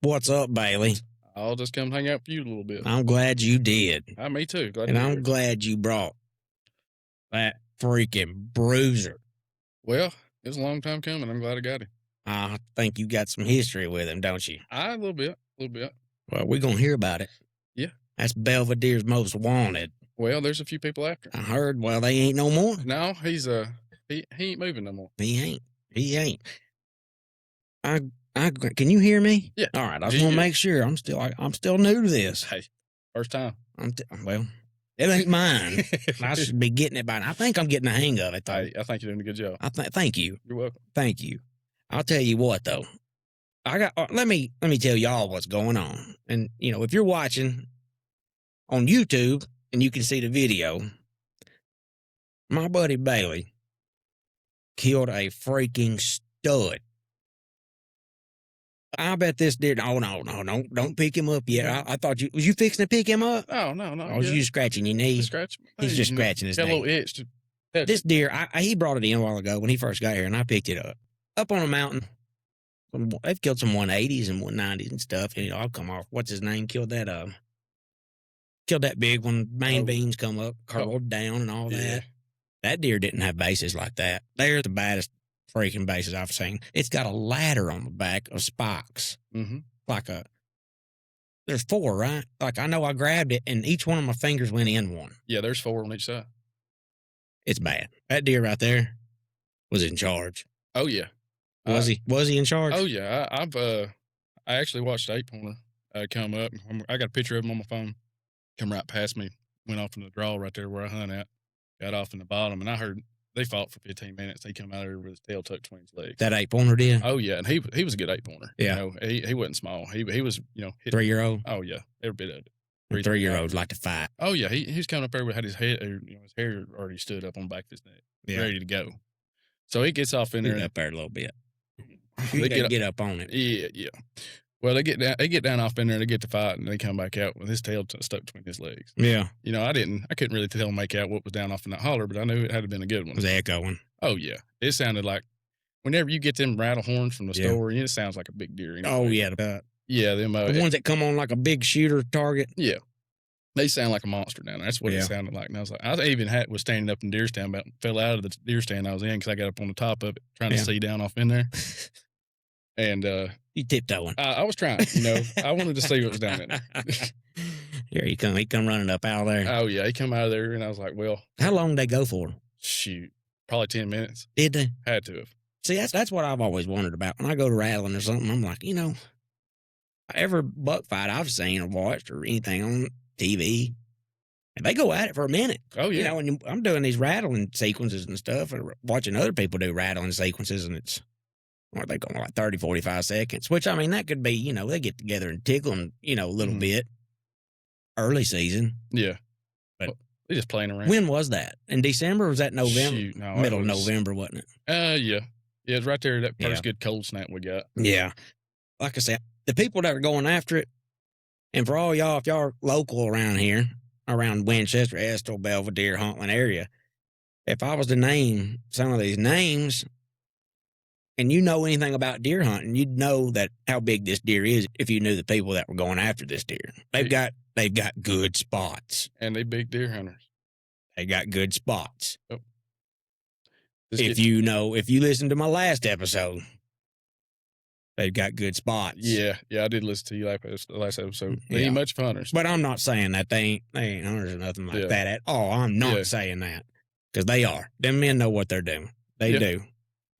What's up, Bailee? I'll just come hang out with you a little bit. I'm glad you did. Me too. Glad and to I'm hear it. glad you brought that freaking bruiser. Well, it was a long time coming. I'm glad I got him. I think you got some history with him, don't you? A little bit. Well, we're going to hear about it. Yeah. That's Belvidere's most wanted. Well, there's a few people after him. I heard, well, they ain't no more. No, he's he ain't moving no more. He ain't. Can you hear me? Yeah. All right. I just want to make sure. I'm still new to this. Hey, first time. Well, it ain't mine. I should be getting it by now. I think I'm getting the hang of it, though. I think you're doing a good job. Thank you. You're welcome. Thank you. I'll tell you what, though. Let me tell y'all what's going on. And, if you're watching on YouTube and you can see the video, my buddy Bailee killed a freaking stud. I bet this deer. Oh, no, don't pick him up yet. I thought was you fixing to pick him up? Oh, no. Oh, was you scratching your knee? He's just scratching his knee. Got a little itch. This deer, he brought it in a while ago when he first got here, and I picked it up on a mountain. They've killed some 180s and 190s and stuff. And I'll come off. What's his name? Killed that big one. Main beams come up, curled down, and all that. That deer didn't have bases like that. They're the baddest freaking bases I've seen. It's got a ladder on the back of spikes. Mm-hmm. There's 4, right? Like, I know I grabbed it, and each one of my fingers went in one. Yeah, there's 4 on each side. It's bad. That deer right there was in charge. Oh, yeah. Was he in charge? Oh, yeah. I actually watched 8-pointer come up. I got a picture of him on my phone. Come right past me. Went off in the draw right there where I hunt at. Got off in the bottom, and I heard they fought for 15 minutes. He come out there with his tail tucked between his legs. That 8-pointer did? Oh, yeah. And he was a good 8-pointer. Yeah. He wasn't small. He was, 3-year-old? Oh, yeah. Every bit of it. 3-year-olds like to fight. Oh, yeah. He's coming up there with his head, his hair already stood up on the back of his neck. Yeah. Ready to go. So he gets off in there. Up there a little bit. They get up on it. Yeah. Well, they get down off in there, and they get to fight, and they come back out with his tail stuck between his legs. Yeah. I couldn't really make out what was down off in that holler, but I knew it had been a good one. It was echoing. Oh, yeah. It sounded like, whenever you get them rattle horns from the store, it sounds like a big deer. Oh, yeah. Yeah, them. The ones that come on like a big shooter target. Yeah. They sound like a monster down there. That's what it sounded like. And I was like, I even was standing up in deer stand, but fell out of the deer stand I was in because I got up on the top of it trying to see down off in there. And you tiptoeing. I was trying, I wanted to see what was down in there. Here he come running up out of there. Oh, yeah. He come out of there, and I was like, well. How long did they go for? Shoot. Probably 10 minutes. Did they? Had to have. See, that's what I've always wondered about. When I go to rattling or something, I'm like, every buck fight I've seen or watched or anything on TV, and they go at it for a minute. Oh, yeah. And I'm doing these rattling sequences and stuff, and watching other people do rattling sequences, and they go like 30, 45 seconds, which, that could be, they get together and tickle them, a little bit early season. Yeah. But they're just playing around. When was that? In December, or was that November? Shoot, no, middle of November, wasn't it? Yeah. Yeah, it's right there, that first good cold snap we got. Yeah. Like I said, the people that are going after it, and for all y'all, if y'all are local around here, around Winchester, Estill, Belvidere, Huntland area, if I was to name some of these names, and you know anything about deer hunting, you'd know that how big this deer is if you knew the people that were going after this deer. They've got good spots. And they big deer hunters. They got good spots. Oh. If you listen to my last episode, they've got good spots. Yeah, I did listen to you last episode. They ain't much hunters. But I'm not saying that they ain't hunters or nothing like that at all. I'm not saying that. Because they are. Them men know what they're doing. They do.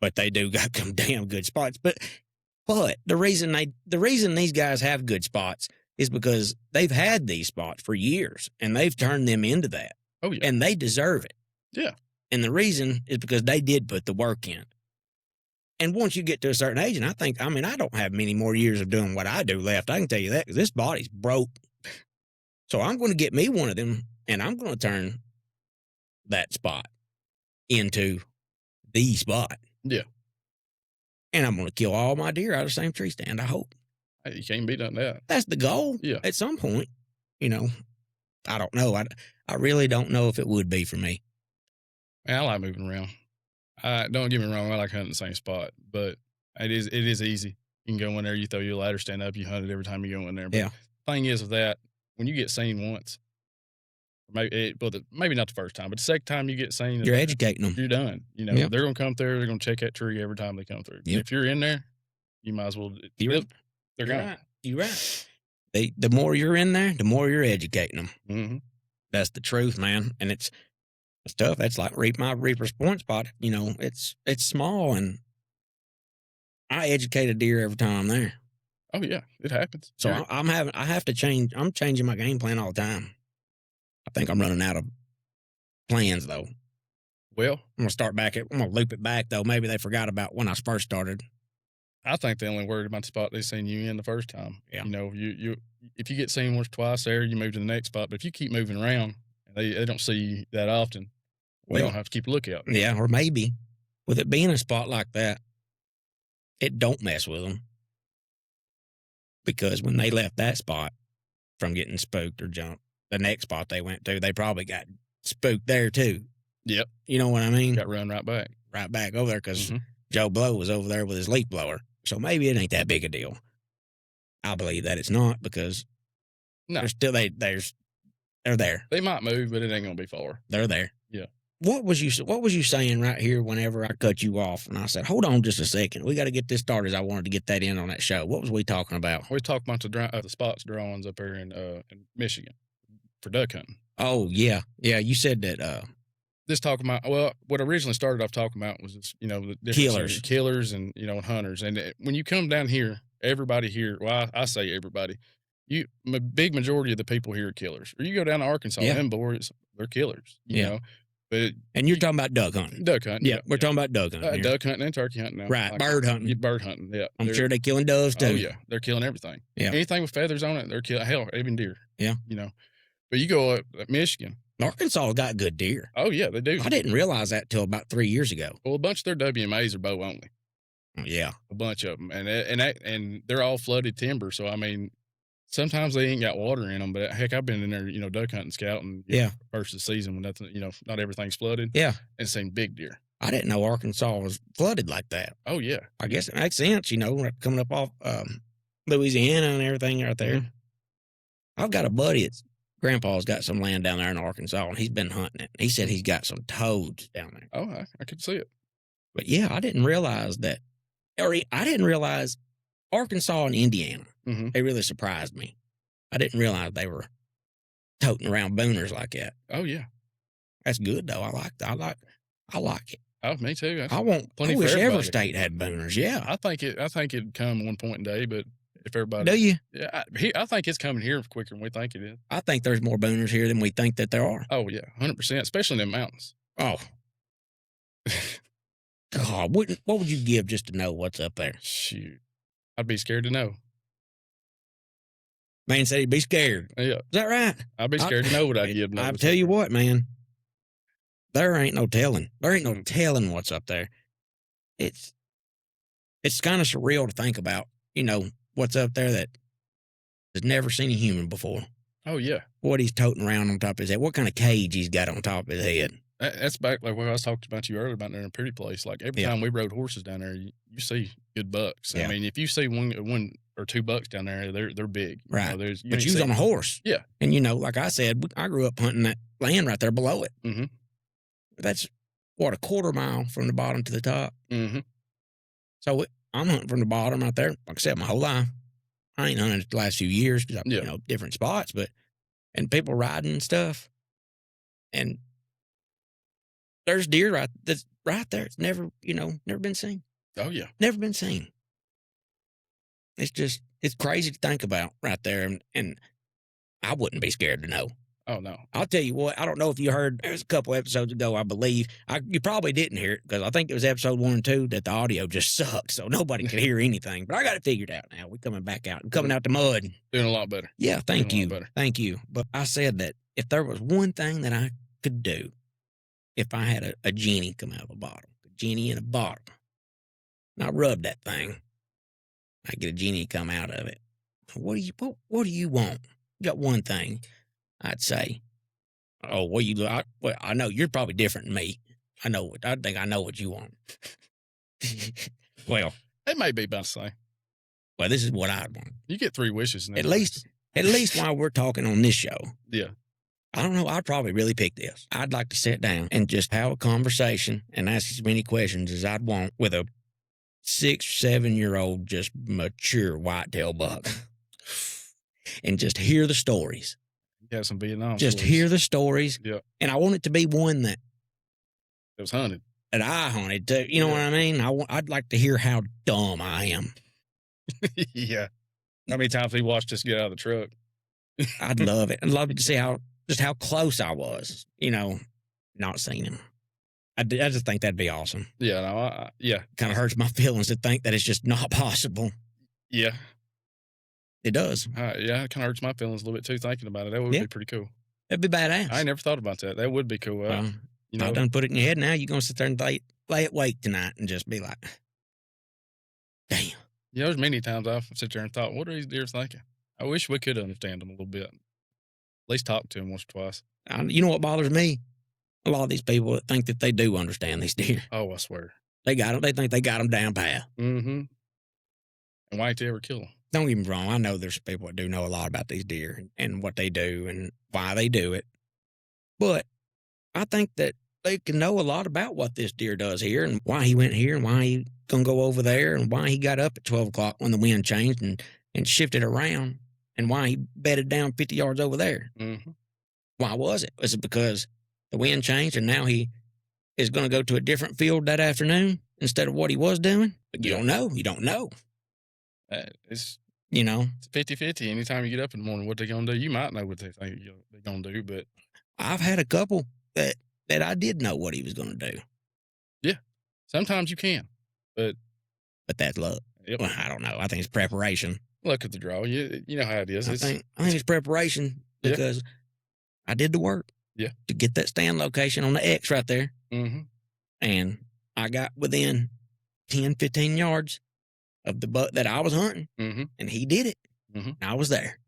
But they do got some damn good spots. But the reason these guys have good spots is because they've had these spots for years, and they've turned them into that. Oh, yeah. And they deserve it. Yeah. And the reason is because they did put the work in. And once you get to a certain age, and I don't have many more years of doing what I do left. I can tell you that, because this body's broke. So I'm going to get me one of them, and I'm going to turn that spot into the spot. Yeah. And I'm going to kill all my deer out of the same tree stand, I hope. Hey, you can't beat that. That's the goal. Yeah. At some point, I don't know. I really don't know if it would be for me. Man, I like moving around. Don't get me wrong, I like hunting the same spot, but it is easy. You can go in there, you throw your ladder, stand up, you hunt it every time you go in there. But Yeah. the thing is with that, when you get seen once, maybe not the first time, but the second time you get seen, You're educating them. you're done. You know, Yep. they're gonna come through, they're gonna check that tree every time they come through. Yep. If you're in there, you might as well. You're They're gone. right. You're right. The more you're in there, the more you're educating them. Mm-hmm. That's the truth, man. And it's tough. That's like my Reaper's Point spot. You know, it's small, and I educate a deer every time I'm there. Oh yeah, it happens. So I have to change. I'm changing my game plan all the time. I think I'm running out of plans though. Well, I'm gonna loop it back though. Maybe they forgot about when I first started. I think they only worried about the spot they seen you in the first time. Yeah. You know, you if you get seen once, twice there, you move to the next spot. But if you keep moving around, and they don't see you that often, they don't have to keep a lookout. Yeah, or maybe with it being a spot like that, it don't mess with them. Because when they left that spot from getting spooked or jumped, the next spot they went to, they probably got spooked there too. Yep. You know what I mean? Got run right back. Right back over there because Joe Blow was over there with his leaf blower. So maybe it ain't that big a deal. I believe that it's not because they're still they're there. They might move, but it ain't gonna be far. They're there. Yeah. What was you saying right here whenever I cut you off? And I said, hold on just a second. We got to get this started. I wanted to get that in on that show. What was we talking about? We talked about the spots drawings up here in Michigan for duck hunting. Oh, yeah. Yeah, you said that. Just talking about, well, what I originally started off talking about was, just, the difference in killers and, hunters. And when you come down here, everybody here, well, I say everybody, a big majority of the people here are killers. Or you go down to Arkansas, them boys, they're killers, you know. And you're talking about duck hunting. Duck hunting. Yeah, we're talking about duck hunting. Duck hunting and turkey hunting now. Right, like bird hunting. Bird hunting, yeah. I'm sure they're killing doves too. Oh, yeah. They're killing everything. Yeah. Anything with feathers on it, they're killing, hell, even deer. Yeah. But you go up Michigan. Arkansas got good deer. Oh, yeah, they do. I didn't realize that till about 3 years ago. Well, a bunch of their WMAs are bow only. Yeah. A bunch of them. And they're all flooded timber. So, I mean, sometimes they ain't got water in them, but heck, I've been in there, duck hunting, scouting. First of the season when nothing, not everything's flooded. Yeah. And seen big deer. I didn't know Arkansas was flooded like that. Oh, yeah. I guess it makes sense, coming up off Louisiana and everything right there. I've got a buddy that's grandpa's got some land down there in Arkansas, and he's been hunting it. He said he's got some toads down there. Oh, I could see it. But yeah, I didn't realize that. I didn't realize Arkansas and Indiana. They really surprised me. I didn't realize they were toting around booners like that. Oh yeah, that's good though. I like it. Oh, me too. I wish every state had booners. Yeah, I think it'd come one point in the day, but if everybody do you? Yeah, I think it's coming here quicker than we think it is. I think there's more booners here than we think that there are. Oh yeah, 100%, especially in the mountains. Oh. God, what would you give just to know what's up there? Shoot. I'd be scared to know. Man said he'd be scared. Yeah. Is that right? I'd be scared to know what I'd give. I'll tell you what, man. There ain't no telling. There ain't no telling what's up there. It's kind of surreal to think about, what's up there that has never seen a human before. Oh, yeah. What he's toting around on top of his head. What kind of cage he's got on top of his head. That's back like what I was talking about you earlier about there in a pretty place. Like every time we rode horses down there, you see good bucks. Yeah. I mean, if you see one or two bucks down there, they're big. Right. But you was on a horse. Yeah. And like I said, I grew up hunting that land right there below it. Mm-hmm. That's a quarter mile from the bottom to the top. Mm-hmm. So I'm hunting from the bottom right there. Like I said, my whole life. I ain't hunted the last few years because different spots, and people riding and stuff. And there's deer that's right there. It's never been seen. Oh, yeah. Never been seen. It's crazy to think about right there. And I wouldn't be scared to know. Oh, no. I'll tell you what, I don't know if you heard, it was a couple episodes ago, I believe. You probably didn't hear it because I think it was episode 1 and 2 that the audio just sucked. So nobody could hear anything. But I got it figured out now. We're coming back out. I'm coming out the mud. Doing a lot better. Yeah, thank you. Thank you. But I said that if there was one thing that I could do, if I had a genie come out of a bottle, a genie in a bottle, and I rub that thing, I get a genie come out of it. What do you want? You got one thing, I'd say. Oh, I know you're probably different than me. I think I know what you want. Well, it may be about the same. Well, this is what I'd want. You get 3 wishes. At least while we're talking on this show. Yeah. I don't know. I'd probably really pick this. I'd like to sit down and just have a conversation and ask as many questions as I'd want with a 6 or 7-year-old, just mature whitetail buck, and just hear the stories. You have some Vietnam. Just stories. hear the stories. Yeah. And I want it to be one that was hunted. That I hunted too. You know what I mean? I'd like to hear how dumb I am. Yeah. How many times we watched us get out of the truck? I'd love it. I'd love to see how close I was, not seeing him. I just think that'd be awesome. Yeah, no, yeah. Kind of hurts my feelings to think that it's just not possible. Yeah. It does. Yeah, it kind of hurts my feelings a little bit too thinking about it. That would be pretty cool. That'd be badass. I never thought about that. That would be cool. I done put it in your head now. You're going to sit there and lay it wake tonight and just be like, damn. Yeah, there's many times I've sit there and thought, what are these deer thinking? I wish we could understand them a little bit. At least talk to them once or twice. You know what bothers me? A lot of these people that think that they do understand these deer. Oh, I swear. They got them. They think they got them down pat. Mm-hmm. And why ain't they ever kill them? Don't get me wrong. I know there's people that do know a lot about these deer and what they do and why they do it. But I think that they can know a lot about what this deer does here and why he went here and why he going to go over there and why he got up at 12 o'clock when the wind changed and shifted around and why he bedded down 50 yards over there. Mm-hmm. Why was it? Was it because the wind changed and now he is going to go to a different field that afternoon instead of what he was doing? But you don't know. You don't know. It's 50-50. Anytime you get up in the morning, what they're going to do, you might know what they think they're going to do, but I've had a couple that I did know what he was going to do. Yeah. Sometimes you can, but that's luck. Yep. Well, I don't know. I think it's preparation. Luck of the draw. You know how it is. I think it's preparation because I did the work. Yeah. To get that stand location on the X right there. Mm-hmm. And I got within 10, 15 yards of the buck that I was hunting. Mm-hmm. And he did it. Mm-hmm. And I was there.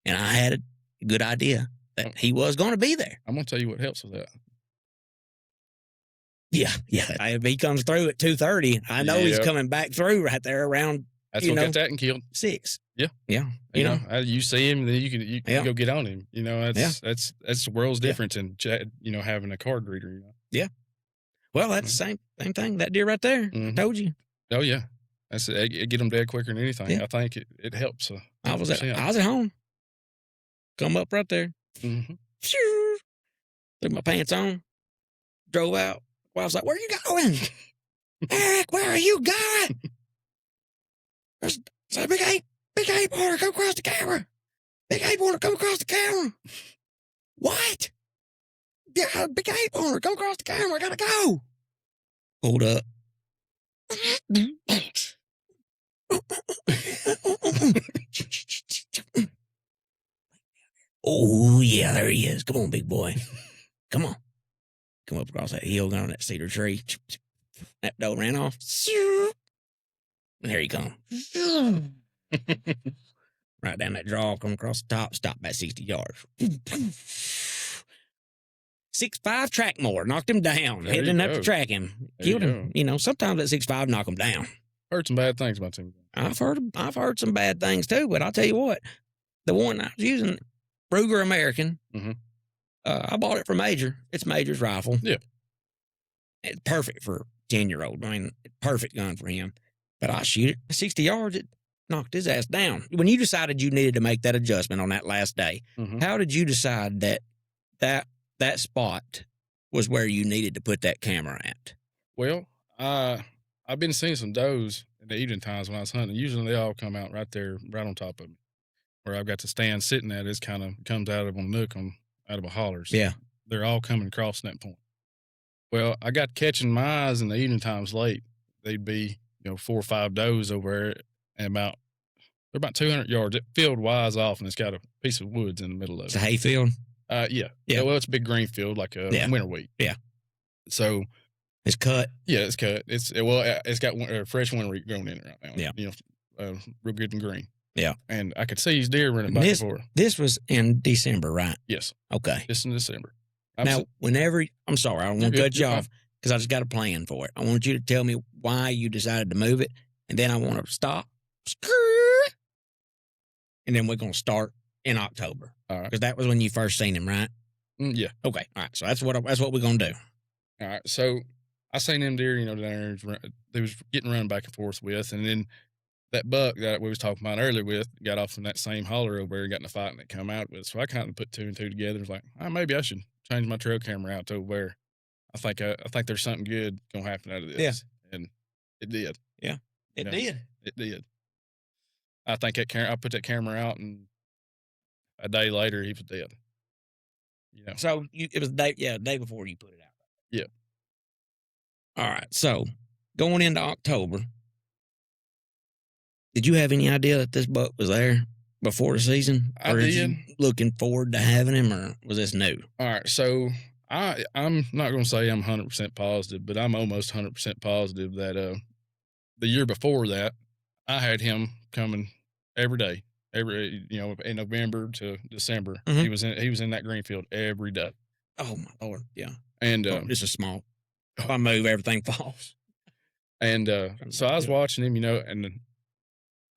And I had a good idea that he was going to be there. I'm going to tell you what helps with that. Yeah. If he comes through at 2:30, I know he's coming back through right there around. That's what got that and killed 6. Yeah. You see him, then you can go get on him. That's the world's difference in having a card reader. Yeah. Well, that's the same thing. That deer right there. Mm-hmm. I told you. Oh yeah, it get them dead quicker than anything. Yeah. I think it helps. I was at home. Come up right there. Mm-hmm. Threw my pants on. Drove out. Well, I was like, "Where are you going, Eric? Where are you going?" I said, "Big Ape, Porter, come across the camera. Big Ape, Porter, come across the camera." What? Yeah, Big Ape, Porter, come across the camera. I gotta go. Hold up. Oh, yeah, there he is. Come on, big boy. Come on. Come up across that hill, got on that cedar tree. That doe ran off. And there he come. Right down that draw, come across the top, stop about 60 yards. 6'5" track more, knocked him down. He didn't have to track him. Killed him. Sometimes that 6'5" knock him down. Heard some bad things about him. I've heard some bad things too, but I'll tell you what, the one I was using, Ruger American, I bought it for Major. It's Major's rifle. Yeah. It's perfect for a 10-year-old. I mean, perfect gun for him. But I shoot it 60 yards, it knocked his ass down. When you decided you needed to make that adjustment on that last day, how did you decide that spot was where you needed to put that camera at? Well, I've been seeing some does in the evening times when I was hunting. Usually they all come out right there, right on top of me. Where I've got the stand sitting at, it kind of comes out of a nook out of a holler. So yeah. They're all coming across that point. Well, I got catching my eyes in the evening times late. They'd be, 4 or 5 does over there and they're about 200 yards. It field wise off and it's got a piece of woods in the middle of it. It's a hay field? Yeah. Well, it's a big green field like a winter wheat. Yeah. So it's cut. Yeah, it's cut. It's got fresh winter wheat growing in it right now. Yeah. Real good and green. Yeah. And I could see these deer running back and forth. This was in December, right? Yes. Okay. This in December. Now, I'm sorry, I don't want to cut you off because I just got a plan for it. I want you to tell me why you decided to move it, and then I want to stop and then we're gonna start in October All right. because that was when you first seen him, right? Yeah. Okay, all right. So that's what we're gonna do. All right. So I seen them deer, down there. They was getting run back and forth with, and then that buck that we was talking about earlier with got off in that same holler over there and got in a fight and it come out with. So I kind of put two and two together. It's like, maybe I should change my trail camera out to over there. I think there's something good gonna happen out of this. Yeah. And it did. Yeah, it did. It did. I think I put that camera out, and a day later he was dead. So it was the day before you put it out. Yeah. All right. So going into October, did you have any idea that this buck was there before the season? I or did. you looking forward to having him, or was this new? All right. So I'm not going to say I'm 100% positive, but I'm almost 100% positive that the year before that, I had him coming every day, in November to December. Mhm. He was in that green field every day. Oh my Lord, yeah. And this is small. If I move, everything falls. And so I was watching him, and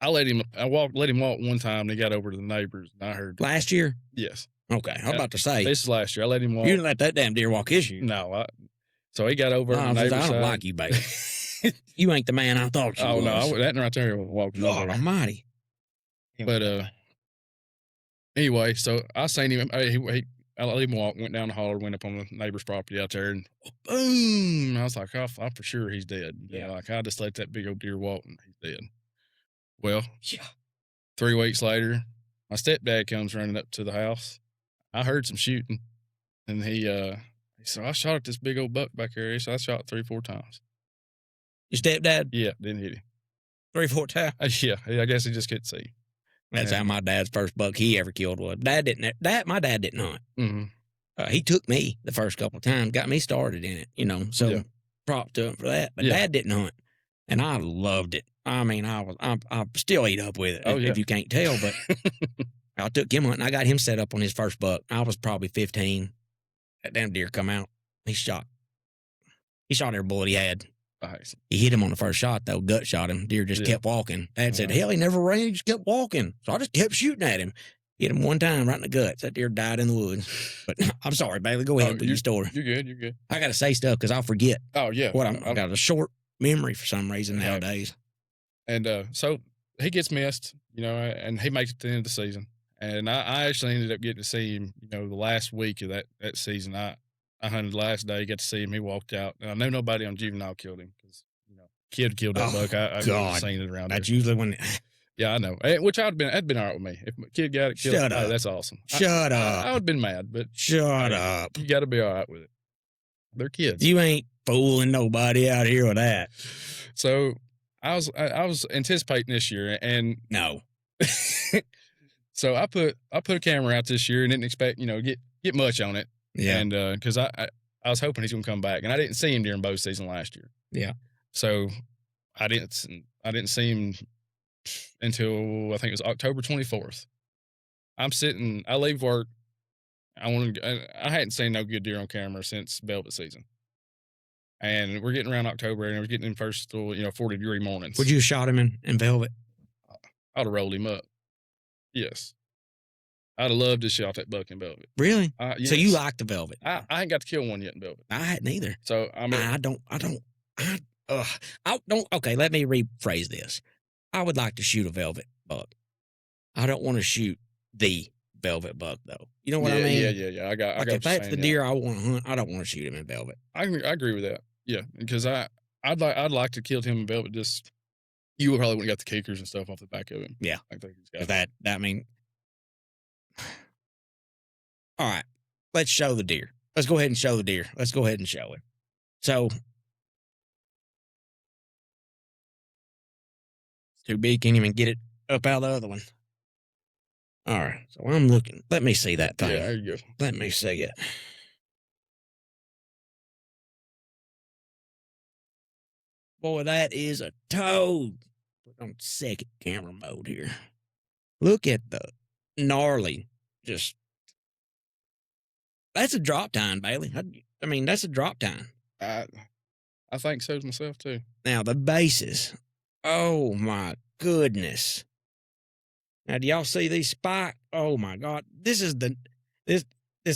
I let him walk one time, and he got over to the neighbors, and I heard Last year? yes. Okay, I'm about to say This is last year. I let him walk. you didn't let that damn deer walk his shoe. No, so he got over on the neighbor's I side. don't like you, baby. You ain't the man I thought you was. No, that right there was walking God over. Almighty. But anyway, so I seen him. I let him walk. Went down the holler. Went up on the neighbor's property out there, and boom! I was like, I'm for sure he's dead. Yeah. Like I just let that big old deer walk, and he's dead. Well, Yeah. 3 weeks later, my stepdad comes running up to the house. I heard some shooting, and he said, I shot at this big old buck back there. So I shot 3-4 times. Your stepdad? Yeah, didn't hit him. 3-4 times? Yeah, I guess he just couldn't see. That's how my dad's first buck he ever killed was. My dad did not. Mm-hmm. He took me the first couple of times, got me started in it, so Yeah. prop to him for that. But Yeah. Dad didn't hunt, and I loved it. I mean, I still eat up with it, if you can't tell. But I took him hunting. I got him set up on his first buck. I was probably 15. That damn deer come out. He shot every bullet he had. Nice. He hit him on the first shot, though. Gut shot him. Deer just kept walking. Dad said, hell, he never ran. He just kept walking. So I just kept shooting at him. Hit him one time right in the guts. That deer died in the woods. But I'm sorry, Bailee. Go ahead and do your story. You're good. I got to say stuff because I'll forget. Oh, yeah. I got a short memory for some reason nowadays. And so he gets missed, and he makes it to the end of the season. And I actually ended up getting to see him, the last week of that season. I hunted the last day, got to see him. He walked out. And I know nobody on juvenile killed him because, kid killed that buck. I've seen it around That's there. usually when... Yeah, I know. Which that'd been all right with me. If my kid got it killed, Shut up. That's awesome. Shut up. I would have been mad, but Shut up. You got to be all right with it. They're kids. You ain't fooling nobody out here with that. So I was anticipating this year, and no. So I put a camera out this year and didn't expect get much on it. Yeah. And because I was hoping he's gonna come back, and I didn't see him during bow season last year. Yeah. So I didn't see him until I think it was October 24th. I leave work. I hadn't seen no good deer on camera since velvet season. And we're getting around October, and we're getting in first 40-degree mornings. Would you have shot him in velvet? I'd have rolled him up. Yes. I'd have loved to shot that buck in velvet. Really? Yes. So you like the velvet? I ain't got to kill one yet in velvet. I hadn't either. So I mean, I don't. Okay, let me rephrase this. I would like to shoot a velvet buck. I don't want to shoot the velvet buck, though. You know what I mean? Yeah. I got. If that's the deer I want to hunt, I don't want to shoot him in velvet. I agree with that. Yeah, because I'd like to kill him in velvet. Just you would probably wouldn't got the kickers and stuff off the back of him. Yeah, I think he's got that. I mean, all right. Let's show the deer. Let's go ahead and show the deer. Let's go ahead and show it. So. Too big, can't even get it up out of the other one. All right, so I'm looking. Let me see that thing. Yeah, there you go. Let me see it. Boy, that is a toad. Put on second camera mode here. Look at the gnarly, that's a drop time, Bailee. I mean, that's a drop time. I think so myself, too. Now, the bases. Oh, my goodness. Now, do y'all see these spikes? Oh my God. This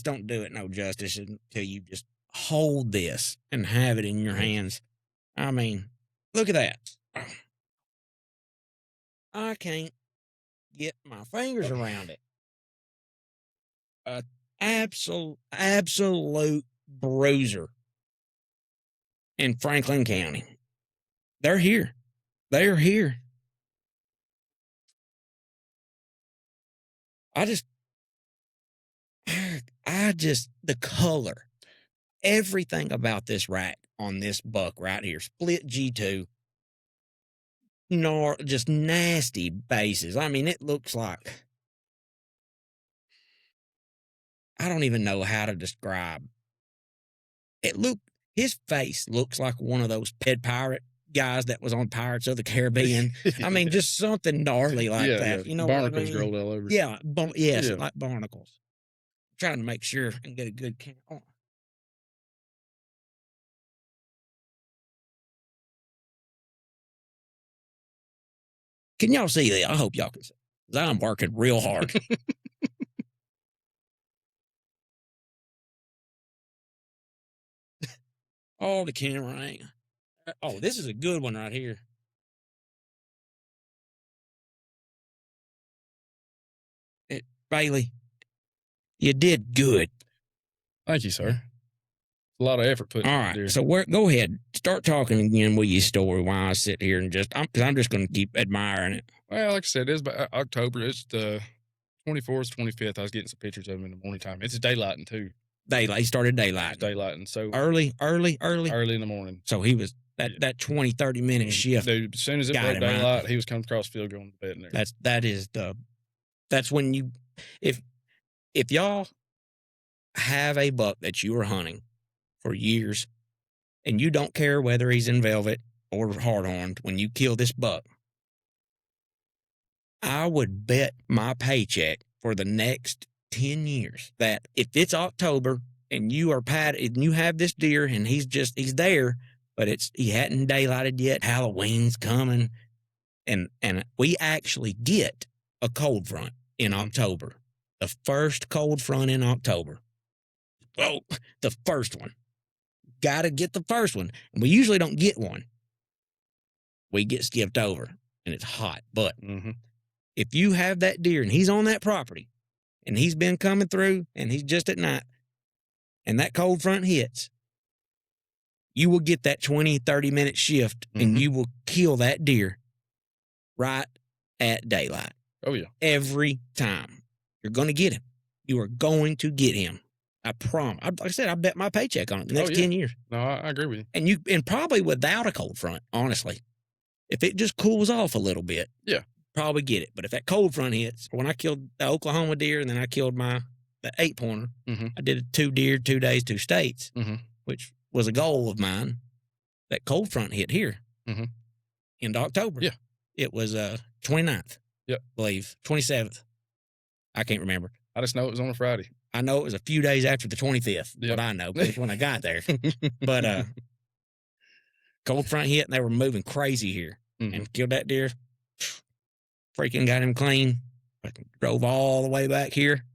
don't do it no justice until you just hold this and have it in your hands. I mean, look at that. I can't get my fingers around it. Absolute bruiser in Franklin County. They're here. They're here. The color, everything about this rack on this buck right here, split G2, just nasty bases. I mean, it looks like, I don't even know how to describe. His face looks like one of those pet pirate guys that was on Pirates of the Caribbean. I mean, just something gnarly like that. Yeah. You know, barnacles what I mean? rolled all over. Yeah, yes, like barnacles. Trying to make sure and get a good count on. Can y'all see that? I hope y'all can see. 'Cause I'm working real hard. Oh, the camera ain't. Oh, this is a good one right here. Bailee, you did good. Thank you, sir. A lot of effort put. All right, so go ahead, start talking again with your story while I sit here and I'm just going to keep admiring it. Well, like I said, it's by October. It's the 24th, 25th. I was getting some pictures of him in the morning time. It's daylighting too. He started daylight. Daylighting. So early in the morning. So he was that 20, 30 minute shift. Dude, as soon as it broke daylight, he was coming across the field going to bed in there. That's when you, if y'all have a buck that you are hunting for years and you don't care whether he's in velvet or hardhorned, when you kill this buck, I would bet my paycheck for the next 10 years that if it's October and you are and you have this deer and he's there, but he hadn't daylighted yet, Halloween's coming, and we actually get a cold front in October. The first cold front in October. Oh, the first one. Got to get the first one. And we usually don't get one. We get skipped over and it's hot. But if you have that deer and he's on that property and he's been coming through and he's just at night and that cold front hits, you will get that 20, 30-minute shift and you will kill that deer right at daylight. Oh, yeah. Every time. You're going to get him. You are going to get him. I promise. Like I said, I bet my paycheck on it the next 10 years. No, I agree with you. And probably without a cold front, honestly. If it just cools off a little bit, probably get it. But if that cold front hits, when I killed the Oklahoma deer and then I killed the 8-pointer, I did 2 deer, 2 days, 2 states, which was a goal of mine. That cold front hit here in October. Yeah. It was 29th. Yep. I believe. 27th. I can't remember. I just know it was on a Friday. I know it was a few days after the 25th, but I know because when I got there. But cold front hit and they were moving crazy here and killed that deer. Freaking got him clean. Drove all the way back here.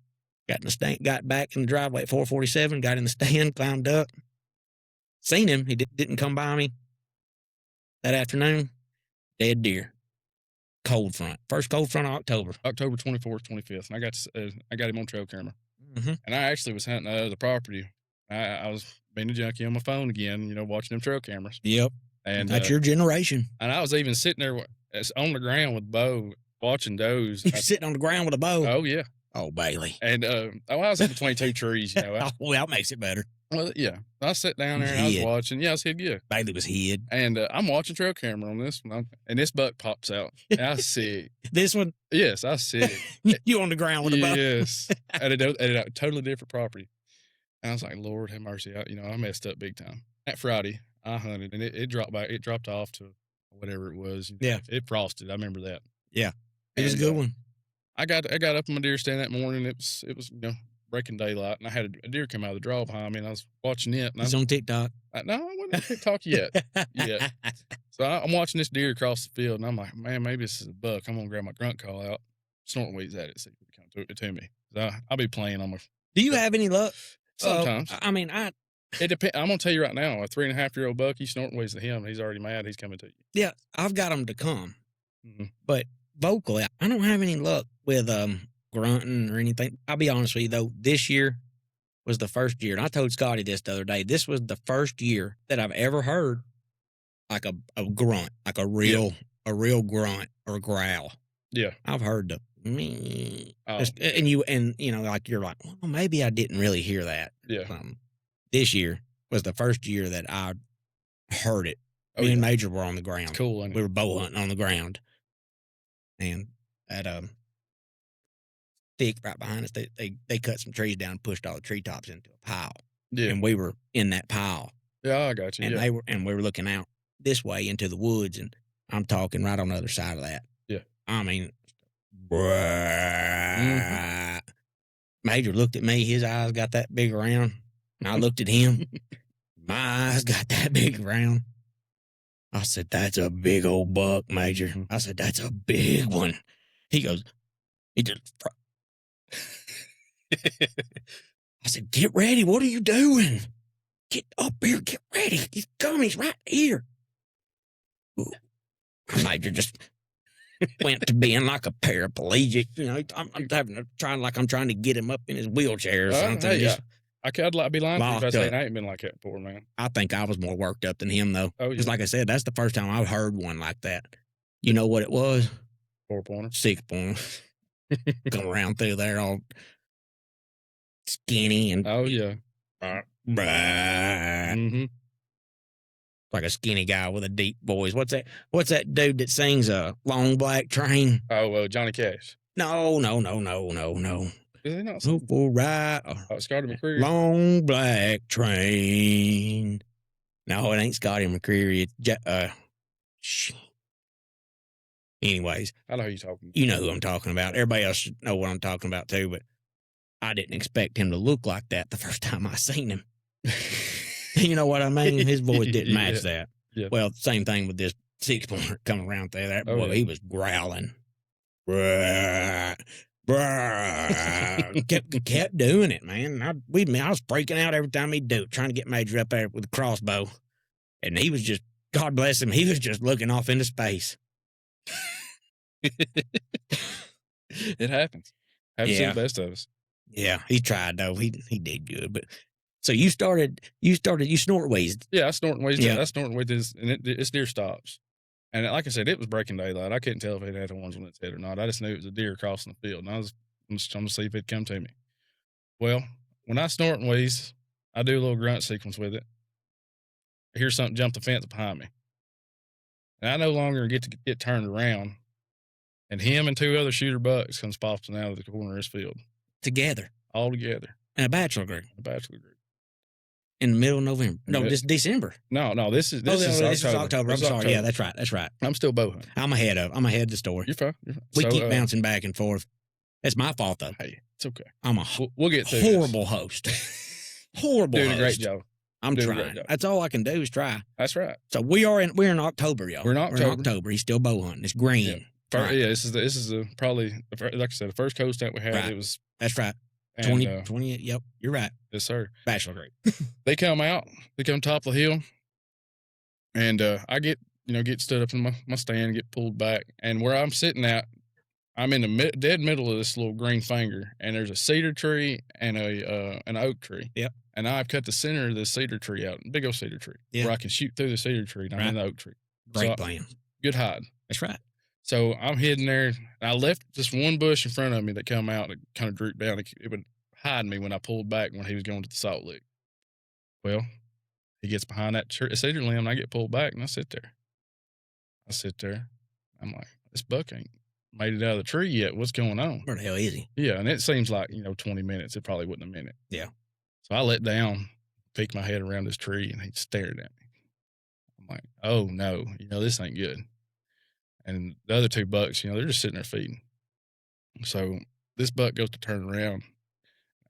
Got in the stand, got back in the driveway at 447, got in the stand, climbed up. Seen him. He didn't come by me that afternoon. Dead deer. Cold front. First cold front of October. October 24th, 25th. And I got him on trail camera. And I actually was hunting the property. I was being a junkie on my phone again, watching them trail cameras. Yep. And that's your generation. And I was even sitting there on the ground with Bo watching does. You're sitting on the ground with a bow? Oh, yeah. Oh, Bailee. And I was in between 2 trees, well, that makes it better. Well, yeah. I sat down there and I was watching. Yeah, I was hid, yeah. Bailee was hid. And I'm watching trail camera on this one. And this buck pops out. And I see it. This one? Yes, I see it. You on the ground with a bow? Yes. At a totally different property. And I was like, Lord have mercy. I messed up big time. That Friday, I hunted and it dropped by. It dropped off to whatever it was. Yeah. It frosted. I remember that. Yeah. It was a good one. I got up in my deer stand that morning. It was breaking daylight, and I had a deer come out of the draw behind me, and I was watching it. And He's on TikTok. No, I wasn't on TikTok yet. So I'm watching this deer across the field, and I'm like, man, maybe this is a buck. I'm gonna grab my grunt call out. snorting weeds at it. See if it come to me. I'll be playing on my. Do you have any luck? Sometimes. I mean, It depends. I'm gonna tell you right now. A 3.5-year-old buck, you snorting weeds to him, he's already mad. He's coming to you. yeah, I've got them to come, Mm-hmm. but vocally, I don't have any luck with grunting or anything. I'll be honest with you though. This year was the first year, and I told Scotty this the other day. This was the first year that I've ever heard like a grunt, like a real grunt or growl. Yeah, I've heard the me, oh, and you know, like you're like, well, maybe I didn't really hear that. yeah. This year was the first year that I heard it. Oh, Me and yeah. Major were on the ground. It's cool. Ain't We it? were bow hunting on the ground, and at thick right behind us, they cut some trees down and pushed all the treetops into a pile. Yeah, And we were in that pile, yeah. I got you. and Yeah, we were looking out this way into the woods, and I'm talking right on the other side of that. Yeah. I mean, Major looked at me. His eyes got that big around, and I looked at him. My eyes got that big around. I said, "That's a big old buck, Major." I said, "That's a big one." He goes, he just. I said, "Get ready. What are you doing? Get up here. Get ready. He's coming. He's right here." Ooh. Major just went to being like a paraplegic. You know, I'm trying to get him up in his wheelchair or something. Hey, Just, I'd be lying to you if I locked say up. I ain't been like that before, man. I think I was more worked up than him, though. Oh, yeah. Because like I said, that's the first time I've heard one like that. You know what it was? 4-pointer. 6-pointer. Come around through there all skinny and Oh, yeah. Mm-hmm. like a skinny guy with a deep voice. What's that dude that sings a Long Black Train? Oh, Johnny Cash. No. Is he not? For right. Scotty McCreery. Long Black Train. No, it ain't Scotty McCreery. It's anyways, I know who you're talking about. you know who I'm talking about. Everybody else should know what I'm talking about too, but I didn't expect him to look like that the first time I seen him. You know what I mean? His voice didn't match that. Yeah. Well, same thing with this 6-pointer coming around there. That boy, yeah. he was growling. Bruh, kept doing it, man. I was freaking out every time he'd do it, trying to get Major up there with a crossbow. And he was just, God bless him, he was just looking off into space. It happens. Happens to the best of us. Yeah, he tried though. He did good. But so you snort wheezed. Yeah, I snort and wheezed. Yeah. I snort and wheezed, and it's deer stops. And like I said, it was breaking daylight. I couldn't tell if it had horns on its head or not. I just knew it was a deer crossing the field, and I'm just trying to see if it'd come to me. Well, when I snort and wheeze, I do a little grunt sequence with it. I hear something jump the fence behind me, and I no longer get to get turned around. And him and 2 other shooter bucks comes popping out of the corner of his field Together. all together. In a bachelor group. A bachelor group. In the middle of November. No, this December. No, this is October. I'm sorry. Yeah, that's right. I'm still bow hunting. I'm ahead of the story. You're fine. We keep bouncing back and forth. It's my fault though. Hey, it's okay. I'm a We'll get through horrible host. Horrible Doing host. a great job. I'm Doing a trying. great job. That's all I can do is try. That's right. So we're in October, y'all. We're in October. He's still bow hunting. It's green. Yeah. Right. Yeah, this is probably, like I said, the first coast that we had. Right. It was That's right. and, 20. Yep, you're right. Yes, sir. Bachelor group. They come out. They come top of the hill, and I get stood up in my stand, get pulled back, and where I'm sitting at, I'm in the dead middle of this little green finger, and there's a cedar tree and an oak tree. Yep. And I've cut the center of the cedar tree out, big old cedar tree, Yeah. where I can shoot through the cedar tree, and I'm in the oak tree. Great plan. Good hide. That's right. So I'm hidden there. And I left just one bush in front of me that come out and kind of drooped down. It would hide me when I pulled back when he was going to the salt lick. Well, he gets behind that cedar limb, and I get pulled back, and I sit there. I'm like, this buck ain't made it out of the tree yet. What's going on? Where the hell is he? Yeah, and it seems like 20 minutes. It probably wasn't a minute. Yeah. So I let down, peeked my head around this tree, and he stared at me. I'm like, oh no, this ain't good. And the other 2 bucks, they're just sitting there feeding. So this buck goes to turn around.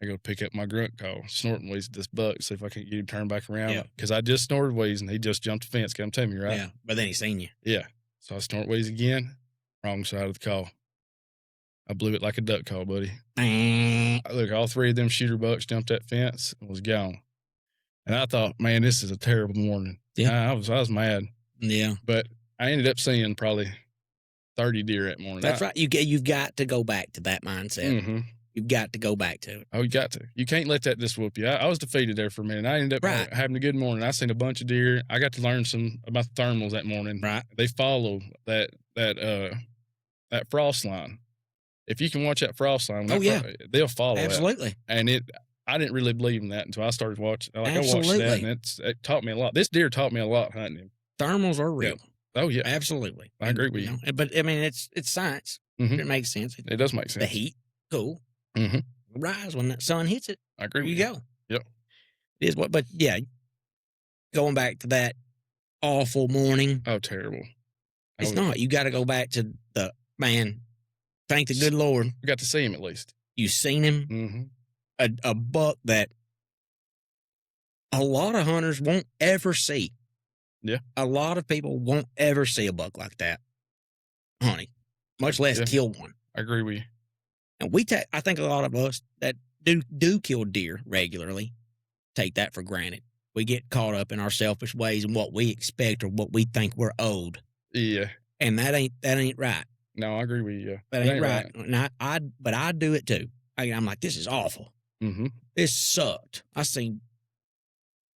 I go pick up my grunt call, snorting wheeze at this buck, see if I can get him turned back around. Because I just snorted wheeze and he just jumped the fence, come to me, right? Yeah, but then he seen you. Yeah. So I snort wheeze again, wrong side of the call. I blew it like a duck call, buddy. Eh, Look, all 3 of them shooter bucks jumped that fence and was gone. And I thought, man, this is a terrible morning. Yeah. I was mad, Yeah. but I ended up seeing probably 30 deer that morning. That's right. You've got to go back to that mindset. Mm-hmm. You've got to go back to it. Oh, you got to. You can't let that just whoop you. I was defeated there for a minute. I ended up Right. having a good morning. I seen a bunch of deer. I got to learn some about the thermals that morning. Right. They follow that frost line. If you can watch that frost line, they'll follow Absolutely. that. And I didn't really believe in that until I started watching. Like, Absolutely. I watched that, and it taught me a lot. This deer taught me a lot hunting him. Thermals are real. Yeah. Oh yeah, absolutely. I agree with you. But I mean, it's science. Mm-hmm. It makes sense. It does make sense. The heat, cool. Mm-hmm. Rise when the sun hits it. I agree. You go. Yep. It is what, but yeah, going back to that awful morning. Oh, terrible. It's not. You got to go back to the man. Thank the good Lord. We got to see him at least. You seen him. Mm-hmm. A buck that a lot of hunters won't ever see. Yeah. A lot of people won't ever see a buck like that, honey, much less kill one. I agree with you. And I think a lot of us that do kill deer regularly take that for granted. We get caught up in our selfish ways and what we expect or what we think we're owed. Yeah. And that ain't right. No, I agree with you. That ain't right. And but I do it too. I'm like, this is awful. Mm-hmm. This sucked. I seen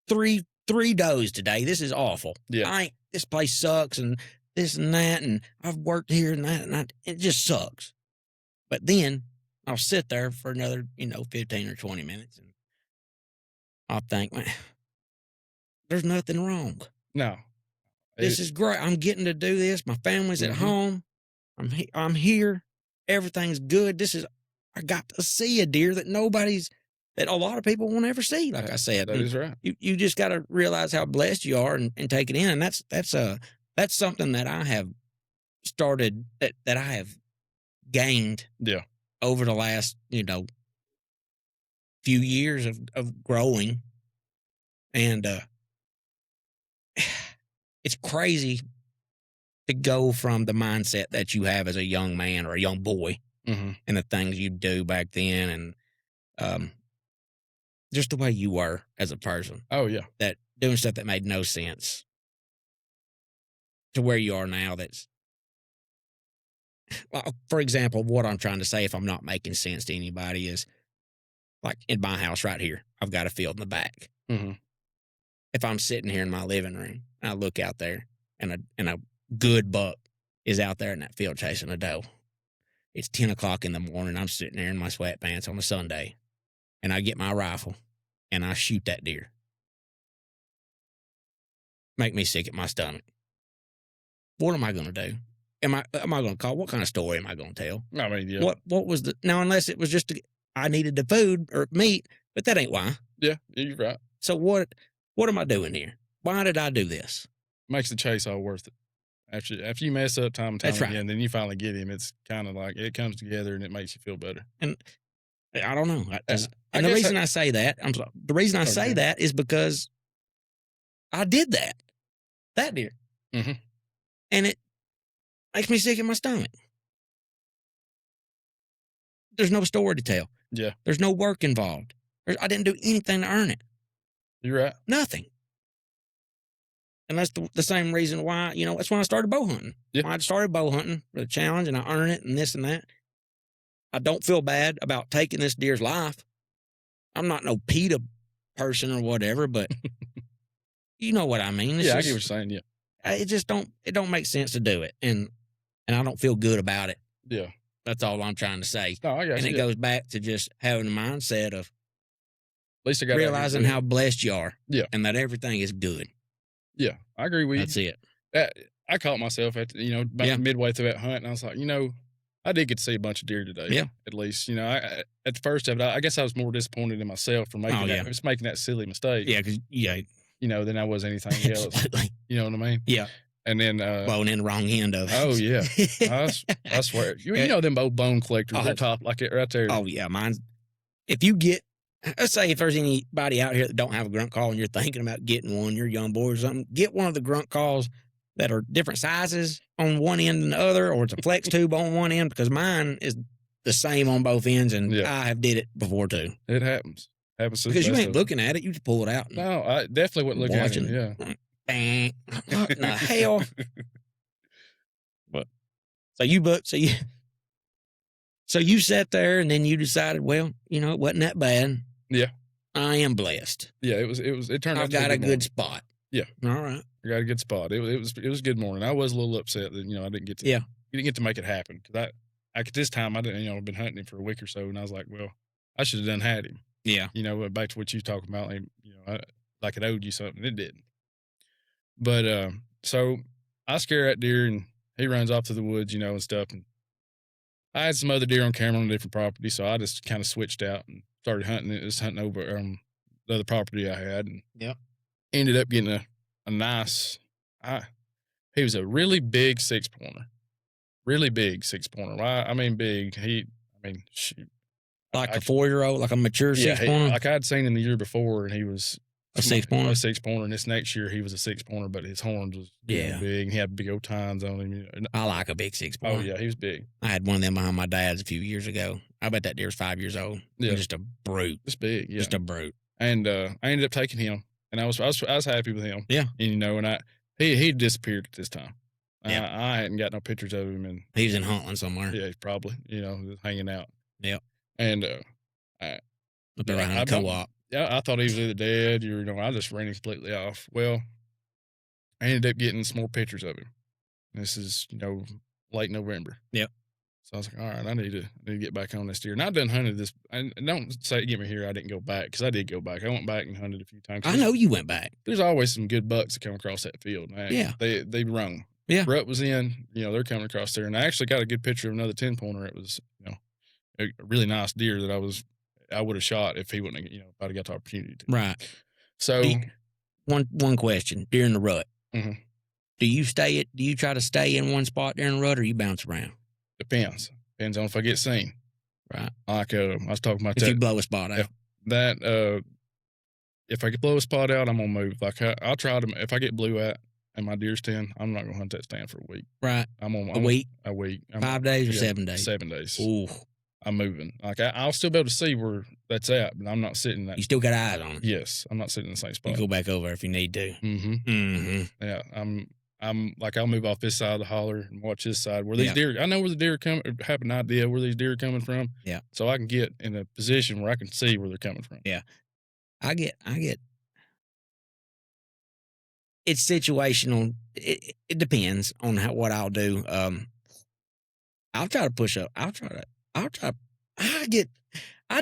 three does today. This is awful. Yeah. This place sucks and this and that, and I've worked here and that, and it just sucks. But then I'll sit there for another, 15 or 20 minutes, and I'll think, man, there's nothing wrong. No. This is great. I'm getting to do this. My family's at home. I'm here. Everything's good. I got to see a deer that a lot of people won't ever see. Like I said, that is right. You just got to realize how blessed you are and take it in. And that's something that I have started, that I have gained over the last, few years of growing. And, it's crazy to go from the mindset that you have as a young man or a young boy and the things you do back then and just the way you were as a person. Oh, yeah. That doing stuff that made no sense to where you are now. For example, what I'm trying to say, if I'm not making sense to anybody, is like in my house right here, I've got a field in the back. Mm-hmm. If I'm sitting here in my living room and I look out there and a good buck is out there in that field chasing a doe, it's 10 o'clock in the morning. I'm sitting there in my sweatpants on a Sunday and I get my rifle and I shoot that deer. Make me sick at my stomach. What am I going to do? Am I going to call? What kind of story am I going to tell? I mean, yeah. What was now, unless it was just I needed the food or meat, but that ain't why. Yeah, you're right. So what am I doing here? Why did I do this? Makes the chase all worth it. After you mess up time and time again, then you finally get him. It's kind of like it comes together and it makes you feel better. And I don't know. And the reason I say that, that is because I did that deer. Mm-hmm. And it makes me sick in my stomach. There's no story to tell. Yeah. There's no work involved. I didn't do anything to earn it. You're right. Nothing. And that's the same reason why, that's when I started bow hunting. Yeah. When I started bow hunting for the challenge and I earn it and this and that. I don't feel bad about taking this deer's life. I'm not no PETA person or whatever, but you know what I mean. I get what you're saying, yeah. It just don't make sense to do it. And I don't feel good about it. Yeah. That's all I'm trying to say. No, I got you. And it goes back to just having a mindset of at least I got realizing how blessed you are. Yeah. And that everything is good. Yeah, I agree with you. That's it. I caught myself at midway through that hunt, and I was like, I did get to see a bunch of deer today. Yeah. At least, at the first of it, I guess I was more disappointed in myself for making that silly mistake. Yeah, because than I was anything else. Absolutely. You know what I mean? Yeah. And then blowing in the wrong end of it. Oh yeah, I swear. You know them old bone collectors that top like it right there. Oh yeah, mine's. If you get, let's say if there's anybody out here that don't have a grunt call and you're thinking about getting one, you're a young boy or something, get one of the grunt calls that are different sizes on one end than the other, or it's a flex tube on one end, because mine is the same on both ends, and Yeah. I have did it before too. It happens. Happens to the Because you best ain't of us. looking at it, you just pull it out. And No, I definitely wouldn't look at it. Yeah. Bang. What in the hell? But So you sat there and then you decided, well, it wasn't that bad. Yeah. I am blessed. Yeah, it turned out I've got a good morning. spot. Yeah. All right. I got a good spot. It was a good morning. I was a little upset that I didn't get to Yeah. you didn't get to make it happen because at this time I didn't I've been hunting him for a week or so, and I was like, well, I should have done had him. Yeah. Back to what you talking about, like it owed you something. It didn't. But so I scare that deer and he runs off to the woods, and stuff. And I had some other deer on camera on a different property, so I just kind of switched out and started hunting it, just hunting over the other property I had, and ended up getting a nice. He was a really big 6-pointer, really big 6-pointer. I mean big. Shoot. Like a 4-year-old, like a mature 6-pointer? Like I'd seen him the year before, and he was a 6-pointer? A 6-pointer, and this next year he was a 6-pointer, but his horns was big, and he had big old tines on him. I like a big 6-pointer. Oh, yeah, he was big. I had one of them behind my dad's a few years ago. I bet that deer was 5 years old. Yeah. Just a brute. It's big, yeah. Just a brute. And I ended up taking him, and I was happy with him. Yeah. And, he disappeared at this time. Yeah. I hadn't got no pictures of him. And he was in Huntland somewhere. Yeah, probably, just hanging out. Yep. And up around the co-op. Yeah, I thought he was either dead or, I just ran him completely off. Well, I ended up getting some more pictures of him. This is, late November. Yep. So I was like, all right, I need to get back on this deer. And I done hunted this. And don't say, get me here, I didn't go back, because I did go back. I went back and hunted a few times. I know you went back. There's always some good bucks that come across that field. Man. Yeah. They run. Yeah. Rut was in, they're coming across there. And I actually got a good picture of another 10-pointer. It was, a really nice deer that I would have shot if he wouldn't have, if I'd have got the opportunity to. Right. So one question during the rut. Mm-hmm. Do you try to stay in one spot during the rut, or you bounce around? Depends on if I get seen. Right. Like I was talking about if you blow a spot out. If I could blow a spot out, I'm gonna move. Like I'll try to. If I get blue at and my deer stand, I'm not gonna hunt that stand for a week. Right. A week. 5 days or 7 days. 7 days. Ooh. I'm moving. Like I'll still be able to see where that's at, but I'm not sitting that. You still got eyes on it. Yes, I'm not sitting in the same spot. You go back over if you need to. Mm-hmm. Mm-hmm. Yeah, I'm like I'll move off this side of the holler and watch this side where these deer. I know where the deer come. Have an idea where these deer are coming from. Yeah. So I can get in a position where I can see where they're coming from. Yeah. I get. It's situational. It depends on what I'll do. I'll try to push up. I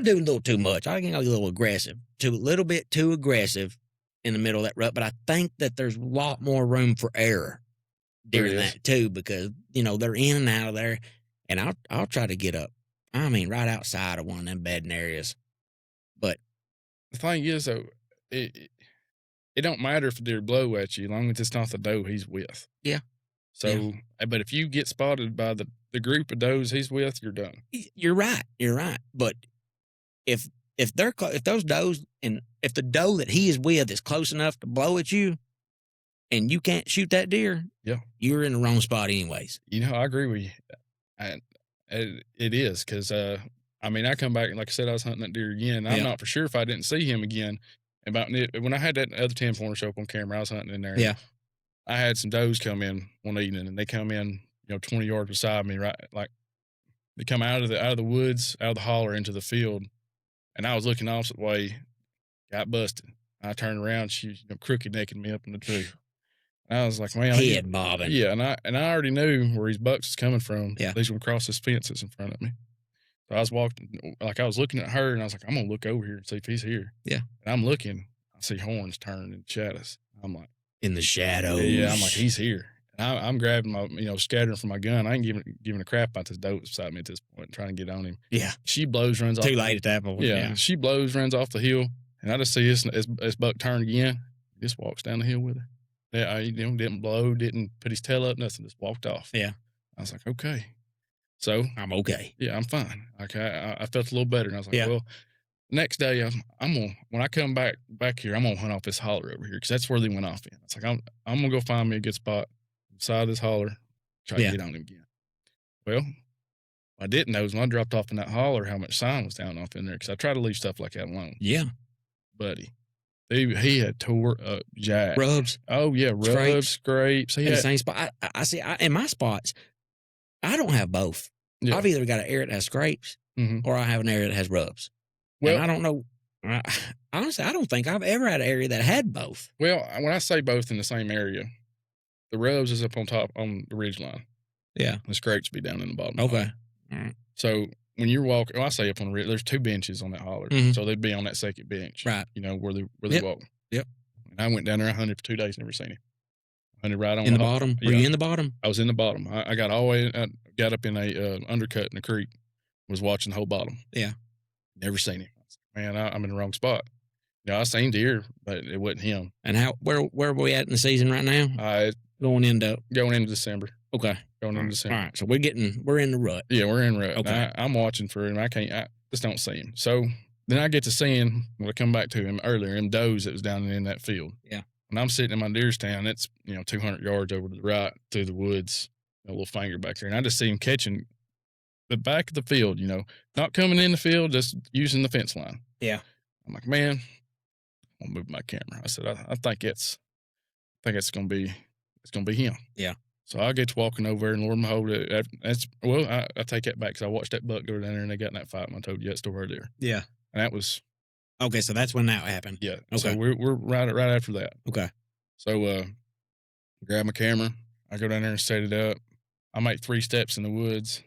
do a little too much. I get a little aggressive, a little bit too aggressive in the middle of that rut. But I think that there's a lot more room for error during that too, because they're in and out of there, and I'll try to get up. I mean, right outside of one of them bedding areas. But the thing is, though, it don't matter if the deer blow at you, as long as it's not the doe he's with. Yeah. So, but if you get spotted by the group of does he's with, you're done. You're right. But if those does, and if the doe that he is with is close enough to blow at you, and you can't shoot that deer, you're in the wrong spot anyways. I agree with you. It is because I come back and like I said, I was hunting that deer again. I'm not for sure if I didn't see him again. When I had that other 10-pointer show up on camera, I was hunting in there. Yeah. I had some does come in one evening, and they come in, 20 yards beside me, right? Like they come out of the woods, out of the holler into the field, and I was looking opposite way, got busted. I turned around, she crooked necking me up in the tree. And I was like, man, head bobbing. Yeah, and I already knew where his bucks was coming from. Yeah, he's gonna cross this fence that's in front of me. So I was walking, like I was looking at her, and I was like, I'm gonna look over here and see if he's here. Yeah, and I'm looking, I see horns turning in shadows. I'm like, in the shadows. Yeah, I'm like, he's here. And I'm grabbing my, scattering for my gun. I ain't giving a crap about this doe beside me at this point, trying to get on him. Yeah. She blows, runs off. Too late at that point. Yeah. She blows, runs off the hill. And I just see this buck turn again. He just walks down the hill with her. Yeah, he didn't blow, didn't put his tail up, nothing. Just walked off. Yeah. I was like, okay. So. I'm okay. Yeah, I'm fine. Okay. I felt a little better. And I was like, well, next day, I'm gonna when I come back here, I'm gonna hunt off this holler over here because that's where they went off in. It's like I'm gonna go find me a good spot beside this holler, try to get on him again. Well, I didn't know is when I dropped off in that holler how much sign was down off in there because I try to leave stuff like that alone. Yeah. Buddy, he had tore up jack. Rubs. Oh, yeah, rubs, scrapes. In the same spot. I see, in my spots, I don't have both. Yeah. I've either got an area that has scrapes or I have an area that has rubs. Well, and I don't know. Honestly, I don't think I've ever had an area that had both. Well, when I say both in the same area, the rubs is up on top on the ridge line. Yeah. The scrapes be down in the bottom. Okay. So when you're walking, I say up on the ridge, there's 2 benches on that holler. So they'd be on that second bench. Right. You know, where they walk. Yep. And I went down there, I hunted for 2 days, never seen him. I hunted right on in the bottom. Were you in the bottom? I was in the bottom. I got all the way, I got up in a undercut in the creek, was watching the whole bottom. Yeah. Never seen him. Man, I'm in the wrong spot. I seen deer, but it wasn't him. And where are we at in the season right now? Going into December. Okay. Going into December. All right. So we're in the rut. Yeah, we're in rut. Okay. I'm watching for him. I just don't see him. So then I get to seeing, when I come back to him earlier, them does that was down in that field. Yeah. And I'm sitting in my deer stand. It's, 200 yards over to the right through the woods, a little finger back there. And I just see him catching the back of the field, not coming in the field, just using the fence line. Yeah. I'm like, man, I'm gonna move my camera. I said, I think it's gonna be him. Yeah. So I get to walking over and Lord my hold it. I take that back because I watched that buck go down there and they got in that fight. And I told you that story there. Yeah. And that was okay. So that's when that happened. Yeah. Okay. So we're right after that. Okay. So grab my camera. I go down there and set it up. I make 3 steps in the woods.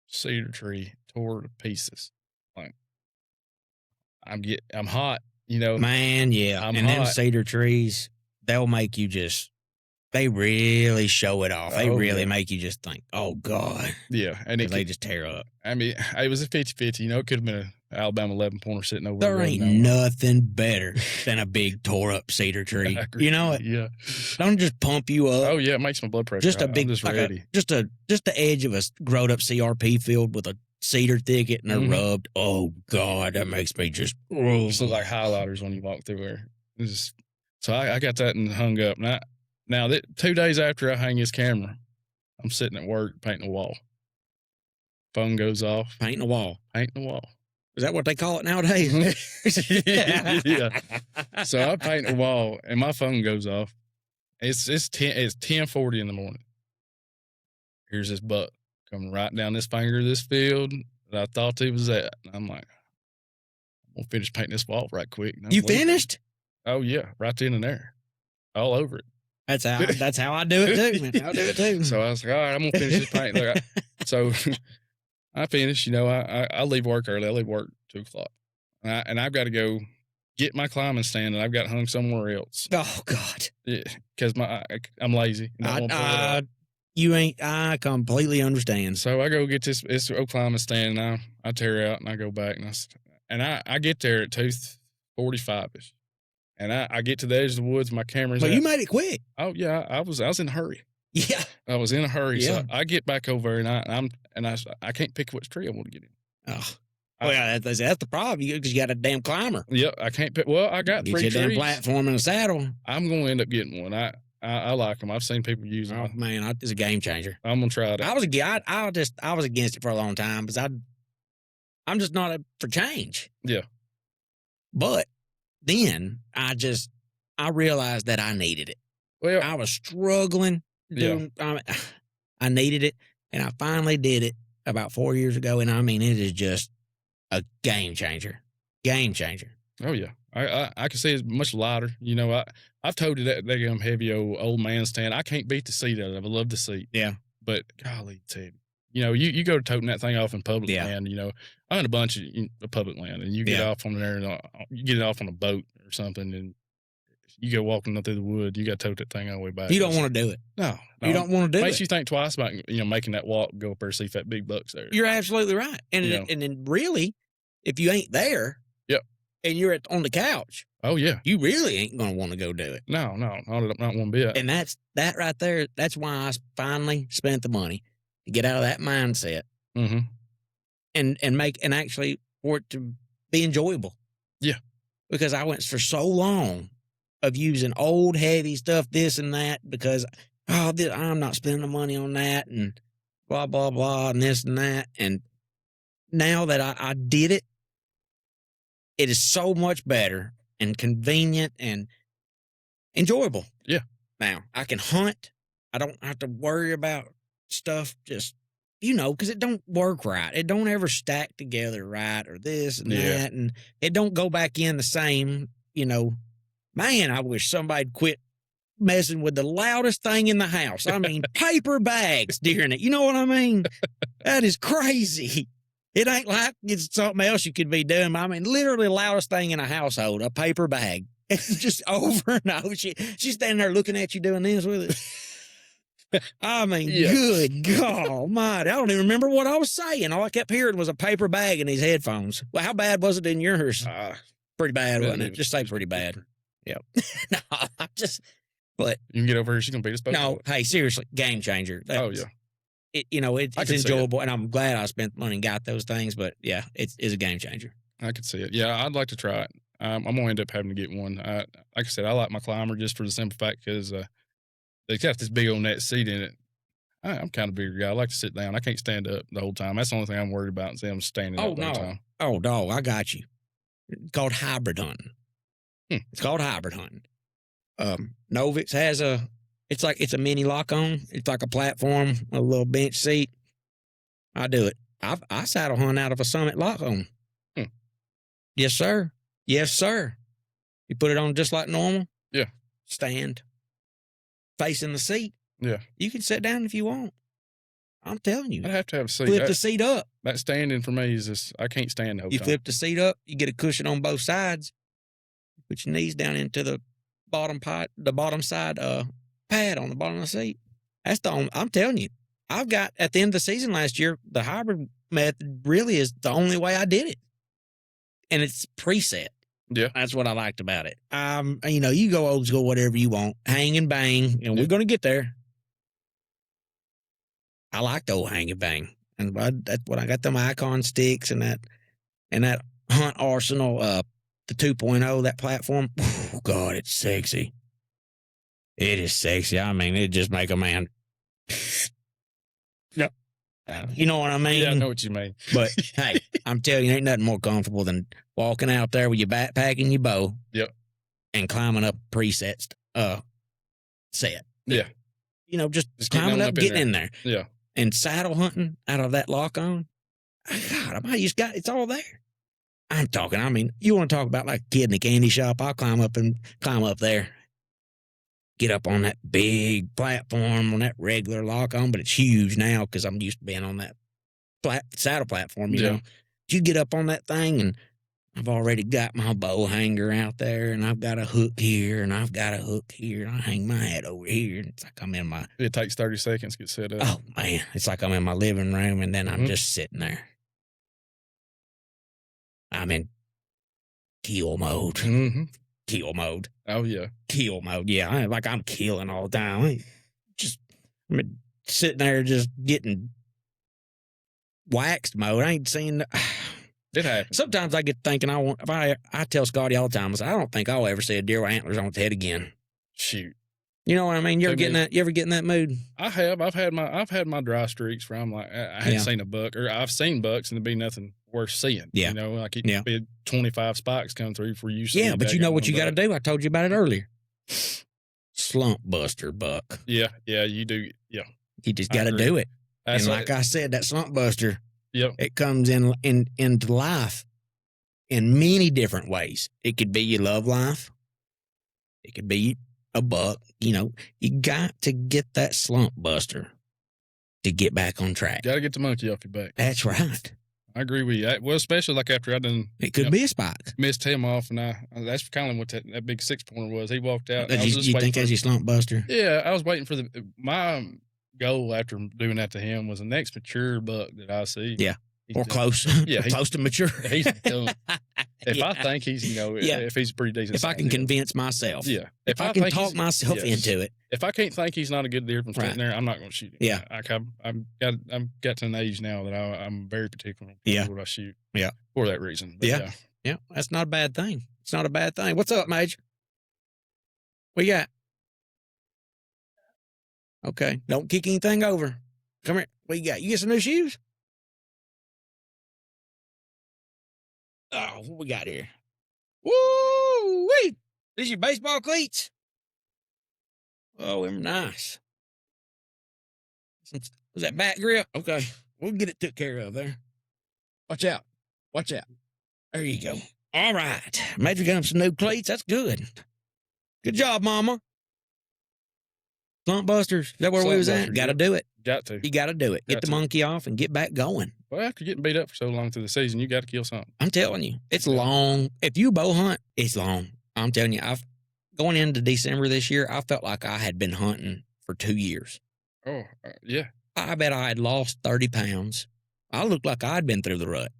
Cedar tree tore to pieces. Like I'm hot. Man, yeah. I'm and hot. Them cedar trees, they'll make you they really show it off. They really make you just think, oh, God. Yeah. And they just tear up. I mean, it was a 50-50. It could have been an Alabama 11-pointer sitting over there. There ain't nothing better than a big tore up cedar tree. You know it? Yeah. Don't just pump you up. Oh, yeah. It makes my blood pressure. Just a big, I'm just ready. Just the edge of a growed up CRP field with a cedar thicket and they're rubbed. Oh, God. That makes me just look like highlighters when you walk through there. So I got that and hung up. Now, 2 days after I hang his camera, I'm sitting at work painting a wall. Phone goes off. Painting a wall. Painting a wall. Is that what they call it nowadays? Yeah. So I paint a wall and my phone goes off. It's 10:40 in the morning. Here's this buck coming right down this finger of this field that I thought he was at. And I'm like, I'm going to finish painting this wall right quick. You finished? Oh, yeah. Right then and there. All over it. That's how I do it too, man. I'll do it too. So I was like, all right, I'm going to finish this paint. So I finished, I leave work early. I leave work 2:00. And I've got to go get my climbing stand and I've got hung somewhere else. Oh, God. Yeah, because I'm lazy. I completely understand. So I go get this old climbing stand and I tear out and I go back and I get there at 2:45ish. And I get to the edge of the woods, my camera's But you made it quick. Oh yeah, I was in a hurry. Yeah. I was in a hurry. Yeah. So I get back over and I can't pick which tree I want to get in. Oh. Well, that's the problem because you got a damn climber. Yep, I can't pick. Well, I got 3 trees. Get a damn platform and a saddle. I'm going to end up getting one. I like them. I've seen people use them. Oh man, it's a game changer. I'm gonna try it. I was against it for a long time because I'm just not for change. Yeah. But then I realized that I needed it. Well, I was struggling. I needed it, and I finally did it about 4 years ago. And I mean, it is just a game changer. Game changer. Oh yeah, I can see it's much lighter. I've told you that damn heavy old man stand. I can't beat the seat out of it. I love the seat. Yeah, but golly, Ted, you go toting that thing off in public land. I own a bunch of public land, and you get off on there, and you get it off on a boat or something, and you go walking up through the wood. You got to tote that thing all the way back. You don't want to do it. No, you don't want to do it. Makes you think twice about making that walk, go up there, see if that big buck's there. You're absolutely right, and then really, if you ain't there, and you're on the couch, oh yeah, you really ain't gonna want to go do it. No, not one bit. And that right there. That's why I finally spent the money to get out of that mindset, and actually for it to be enjoyable. Yeah, because I went for so long of using old heavy stuff, this and that, because I'm not spending the money on that, and blah, blah, blah, and this and that. And now that I did it, it is so much better and convenient and enjoyable. Yeah. Now I can hunt. I don't have to worry about stuff just, because it don't work right. It don't ever stack together right, or this and that. And it don't go back in the same, Man, I wish somebody'd quit messing with the loudest thing in the house. I mean, paper bags during it. You know what I mean? That is crazy. It ain't like it's something else you could be doing. I mean, literally the loudest thing in a household, a paper bag. It's just over and over. She's standing there looking at you doing this with it. I mean, good God almighty. I don't even remember what I was saying. All I kept hearing was a paper bag in these headphones. Well, how bad was it in yours? Pretty bad, wasn't it? Just say pretty bad. Yep. No, but you can get over here. She's going to beat us both. No, hey, seriously, game changer. It's enjoyable, and I'm glad I spent money and got those things. But yeah, it's a game changer. I could see it. Yeah, I'd like to try it. I'm gonna end up having to get one. Like I said, I like my climber just for the simple fact because they got this big old net seat in it. I'm kind of a bigger guy. I like to sit down. I can't stand up the whole time. That's the only thing I'm worried about. Is them standing up the whole time. Oh, dog, I got you. It's called hybrid hunting. It's called hybrid hunting. Novix has it's a mini lock on. It's like a platform, a little bench seat. I do it. I saddle hunt out of a Summit lock on. Yes, sir. Yes, sir. You put it on just like normal. Yeah. Stand. Facing the seat. Yeah. You can sit down if you want. I'm telling you. I'd have to have a seat. Flip the seat up. That standing for me is just, I can't stand the whole time. You flip the seat up. You get a cushion on both sides. Put your knees down into the bottom side pad on the bottom of the seat. That's the only, I'm telling you. I've got, at the end of the season last year, the hybrid method really is the only way I did it. And it's preset. Yeah. That's what I liked about it. You go old school, whatever you want, hang and bang, and we're going to get there. I like the old hang and bang. And that's when I got them icon sticks and that Hunt Arsenal, the 2.0, that platform. Oh, God, it's sexy. It is sexy. I mean, it just make a man. No. You know what I mean? Yeah, I know what you mean. But hey, I'm telling you, ain't nothing more comfortable than walking out there with your backpack and your bow. Yep. And climbing up presets set. Yeah. Just climbing up, getting in there. Yeah. And saddle hunting out of that lock on. God, it's all there. You want to talk about like a kid in a candy shop? I'll climb up there. Get up on that big platform on that regular lock on, but it's huge now because I'm used to being on that saddle platform, you know. You get up on that thing, and I've already got my bow hanger out there, and I've got a hook here, and I've got a hook here, and I hang my hat over here. And it's like I'm in my... It takes 30 seconds to get set up. Oh, man. It's like I'm in my living room, and then I'm just sitting there. I'm in kill mode. Mm-hmm. Kill mode. Oh, yeah. Kill mode. Yeah, I'm killing all the time. I'm sitting there just getting waxed mode. I ain't seen... It happens. Sometimes I get thinking I tell Scotty all the time, I don't think I'll ever see a deer with antlers on its head again. Shoot. You know what I mean? You ever get in that mood? I have. I've had my dry streaks where I'm like, I hadn't seen a buck, or I've seen bucks and it'd be nothing worth seeing. Yeah. Like it could be 25 spikes come through for you. Yeah, but you know what you got to do? I told you about it earlier. Slump buster buck. Yeah, you do. Yeah. You just got to do it. And like I said, that slump buster, it comes into life in many different ways. It could be your love life. It could be a buck. You got to get that slump buster to get back on track. Got to get the monkey off your back. That's right. I agree with you. Well, especially like after I done. It could be a spike. Missed him off, and that's kind of what that big 6-pointer was. He walked out. You think that's your slump buster? Yeah, I was waiting for my goal after doing that to him was the next mature buck that I see. Yeah. Or close. Yeah. Close to mature. He's done. If I think he's, if he's pretty decent. If I can convince myself. Yeah. If I can talk myself into it. If I can't think he's not a good deer from sitting there, I'm not going to shoot him. Yeah. I'm got to an age now that I'm very particular what I shoot. Yeah. For that reason. But yeah. That's not a bad thing. It's not a bad thing. What's up, Major? What you got? Okay. Don't kick anything over. Come here. What you got? You get some new shoes? Oh, what we got here? Woo! Wait, these your baseball cleats? Oh, they're nice. Was that back grip? Okay, we'll get it took care of there. Watch out. Watch out. There you go. All right. Major got some new cleats. That's good. Good job, Mama. Slump busters. Is that where we was at? Got to do it. Got to. You got to do it. Get the monkey off and get back going. Well, after getting beat up for so long through the season, you got to kill something. I'm telling you, it's long. If you bow hunt, it's long. I'm telling you, going into December this year, I felt like I had been hunting for 2 years. Oh, yeah. I bet I had lost 30 pounds. I looked like I'd been through the rut.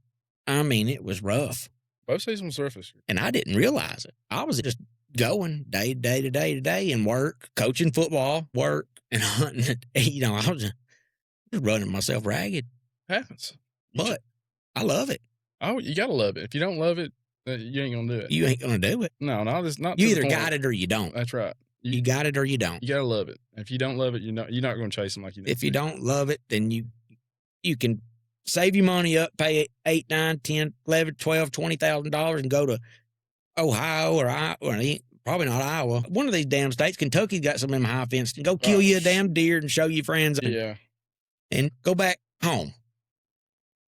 I mean, it was rough. Bow season was rough this year. And I didn't realize it. I was just going day to day and work, coaching football, work, and hunting. You know, I was just running myself ragged. Happens. But I love it. Oh, you got to love it. If you don't love it, you ain't going to do it. You ain't going to do it. No, it's not. You either got it or you don't. That's right. You got it or you don't. You got to love it. If you don't love it, you're not going to chase them like you do. If you don't love it, then you can save your money up, pay $8, $9, $10, $11, $12, $20,000 and go to Ohio or probably not Iowa. One of these damn states. Kentucky's got some of them high fenced. Go kill you a damn deer and show your friends. Yeah. And go back home.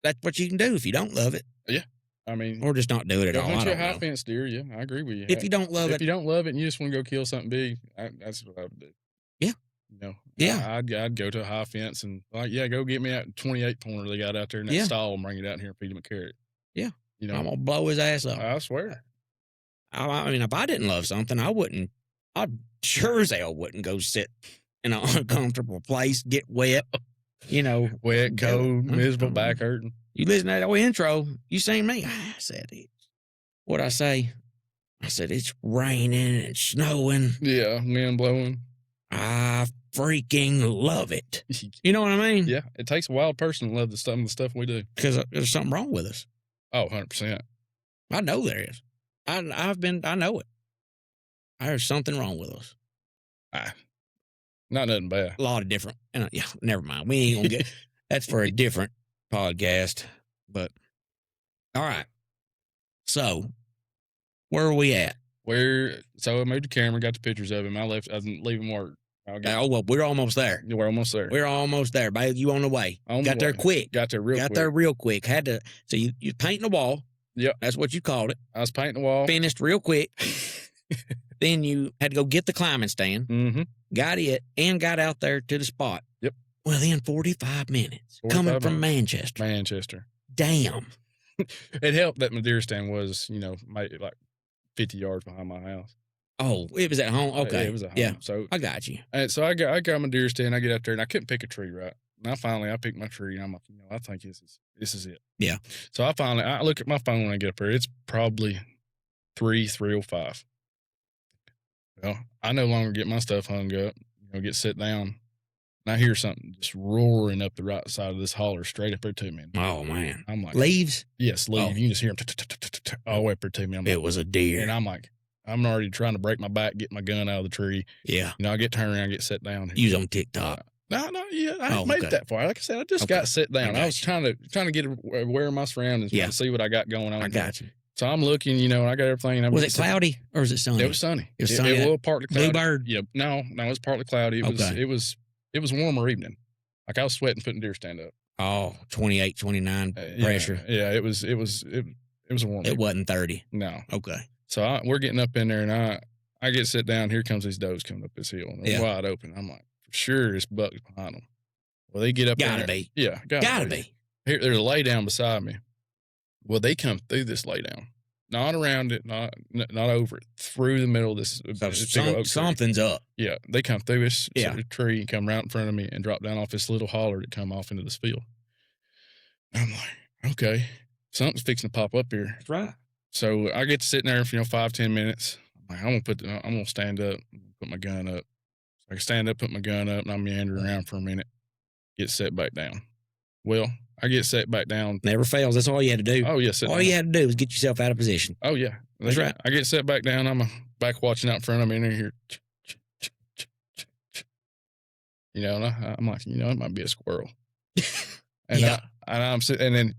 That's what you can do if you don't love it. Yeah. I mean, or just not do it at all. Hunt your high fence deer. Yeah, I agree with you. If you don't love it, if you don't love it, and you just want to go kill something big, that's what I would do. Yeah, you know. Yeah, I'd go to a high fence and go get me that 28 pointer they got out there in that stall and bring it out here and feed him a carrot. Yeah, you know, I'm gonna blow his ass up. I swear. I mean, if I didn't love something, I wouldn't. I sure as hell wouldn't go sit in an uncomfortable place, get wet. You know, wet, cold, miserable, back hurting. You listen to that old intro, you seen me. I said, what'd I say? I said, it's raining and snowing. Yeah, wind blowing. I freaking love it. You know what I mean? Yeah, it takes a wild person to love some of the stuff we do. Because there's something wrong with us. Oh, 100%. I know there is. I know it. There's something wrong with us. Not nothing bad. A lot of different. Yeah, never mind. We ain't going to get, that's for a different podcast. But, all right. So, where are we at? So I moved the camera, got the pictures of him. I was leaving work. Well, we're almost there. We're almost there. We're almost there. Babe, you on the way. Got there quick. Got there real quick. Had to. So you painting the wall. Yep. That's what you called it. I was painting the wall. Finished real quick. Then you had to go get the climbing stand. Mm-hmm. Got it and got out there to the spot. Yep. Within 45 minutes. Coming from Manchester. Damn. It helped that my deer stand was, maybe like 50 yards behind my house. Oh, it was at home? Okay. It was at home. Yeah. So I got you. And so I got my deer stand. I get out there and I couldn't pick a tree right. And I picked my tree and I'm like, I think this is it. Yeah. So I look at my phone when I get up there. It's probably 3:05. Well, I no longer get my stuff hung up, get set down. And I hear something just roaring up the right side of this holler straight up there to me. Oh, man. I'm like, leaves? Yes, leaves. You can just hear them all the way up there to me. It was a deer. And I'm like, I'm already trying to break my back, get my gun out of the tree. Yeah. I get turned around, get set down. You was on TikTok. No, yeah, I haven't made it that far. Like I said, I just got set down. I was trying to get aware of my surroundings, to see what I got going on. I got you. So I'm looking, and I got everything. Was it cloudy or was it sunny? It was sunny. It was sunny. It was partly cloudy. Bluebird? Yeah, no, it was partly cloudy. It was warmer evening. Like I was sweating putting deer stand up. Oh, 28, 29 pressure. Yeah, it was a warm. It wasn't 30. No. Okay. So we're getting up in there, and I get sit down. Here comes these does coming up this hill, and they're wide open. I'm like, for sure, it's bucks behind them. Well, they get up. Gotta be. Yeah, gotta be. Here, there's a lay down beside me. Well, they come through this lay down, not around it, not over it, through the middle of this. Something's up. Yeah, they come through this tree and come right in front of me and drop down off this little holler that come off into this field. I'm like, okay, something's fixing to pop up here. That's right. So I get to sit there for 5-10 minutes. I'm gonna stand up, put my gun up. So I stand up, put my gun up, and I meander around for a minute. Get set back down. Well, I get set back down. Never fails. That's all you had to do. Oh, yeah. All you had to do was get yourself out of position. Oh, yeah. That's right. I get set back down. I'm back watching out in front of me, and I hear you know, and I'm like, you know, it might be a squirrel. And Yeah. I'm sitting, and then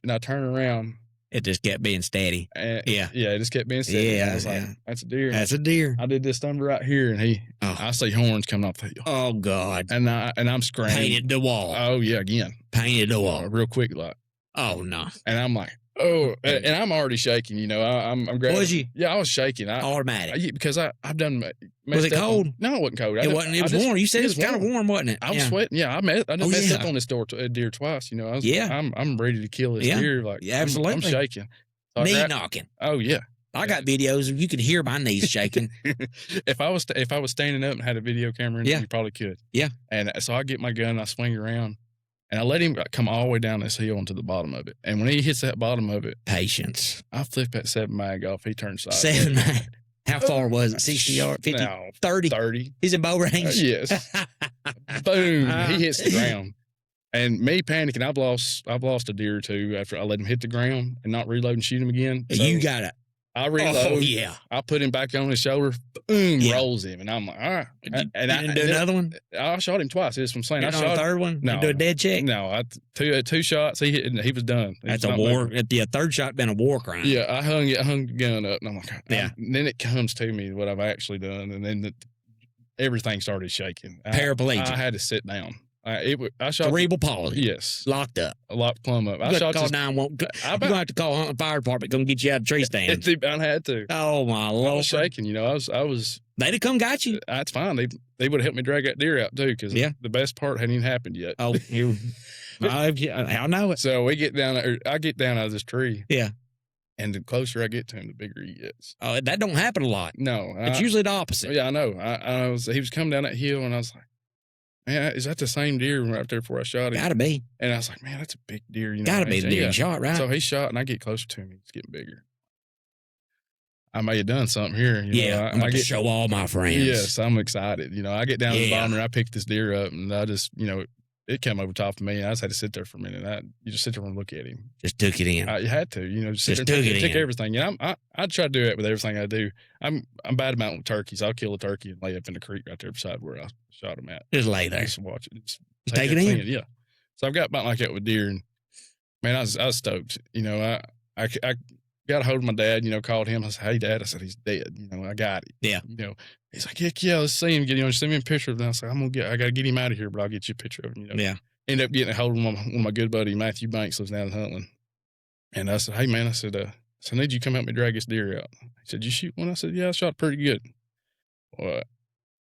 and I turn around. It just kept being steady. And Yeah. it just kept being steady. Yeah, And I was like, yeah. that's a deer. That's a deer. I did this thunder right here, and I see horns coming off the hill. Oh, God. And I'm screaming. Painted the wall. Oh, yeah, again. Painted the wall. Real quick, like. Oh, no. And I'm like, oh, and I'm already shaking, you know. I'm grabbing. Was you? Yeah, I was shaking. Automatic. Because I've done. Was it cold? No, it wasn't cold. It wasn't. It was warm. You said it was kind of warm, wasn't it? I was sweating. Yeah, I messed yeah. up on this deer twice. You know, I'm ready to kill this Yeah. deer. Like, yeah, absolutely. I'm shaking. So knee knocking. Oh yeah. I got videos. You could hear my knees shaking. If I was standing up and had a video camera in it, you probably could. Yeah. And so I get my gun, and I swing around, and I let him come all the way down this hill onto the bottom of it. And when he hits that bottom of it, patience. I flip that 7 mag off. He turns sideways. 7 mag. How far was it? 60 yards? 50? No, 30? 30. He's in bow range? Yes. Boom. He hits the ground. And me panicking, I've lost a deer or two after I let him hit the ground and not reload and shoot him again. So you got it. I reload. Oh, yeah. I put him back on his shoulder. Boom, rolls him. And I'm like, all right. And I didn't do another one? I shot him twice. That's what I'm saying. I shot a third one? No. Do a dead check? No. Two shots. He hit, and he was done. That's a war. The third shot been a war crime. Yeah. I hung the gun up, and I'm like, yeah. And then it comes to me what I've actually done. And then everything started shaking. Paraplegic. I had to sit down. I shot cerebral palsy. Yes, locked up. Locked plumb up. I shot. Call 911. You're gonna have to call Hunting Fire Department. Gonna get you out of the tree stand. I had to. Oh my Lord! I was shaking. You know, I was. They'd have come got you. That's fine. They would have helped me drag that deer out too, because the best part hadn't even happened yet. Oh, I know it. So we get down. I get down out of this tree. Yeah. And the closer I get to him, the bigger he gets. Oh, that don't happen a lot. No, it's usually the opposite. Yeah, I know. He was coming down that hill, and I was like, man, is that the same deer right there before I shot him? Gotta be. And I was like, man, that's a big deer. You know, gotta be the deer shot, right? So he shot, and I get closer to him. He's getting bigger. I may have done something here. You know, I'm going to show all my friends. Yes, I'm excited. You know, I get down to the bottom, and I pick this deer up, and I just, you know, it came over top of me. And I just had to sit there for a minute. You just sit there and look at him. Just took it in. You had to, you know, just took everything. You know, I try to do it with everything I do. I'm bad about with turkeys. I'll kill a turkey and lay up in the creek right there beside where I shot him at. Just lay there. Just watch it. Just take it in. Yeah. So I've got about like that with deer, and man, I was stoked. You know, I got a hold of my dad. You know, called him. I said, "Hey, Dad," I said, "He's dead." You know, I got it. Yeah. You know, he's like, "Heck yeah, let's see him. Send me a picture of him." I said, I got to get him out of here, but I'll get you a picture of him. You know. Yeah. End up getting a hold of one of my good buddy, Matthew Banks, lives down in Huntland. And I said, "Hey, man," I said, I need you to come help me drag this deer out. He said, "You shoot one?" I said, "Yeah, I shot pretty good." Well,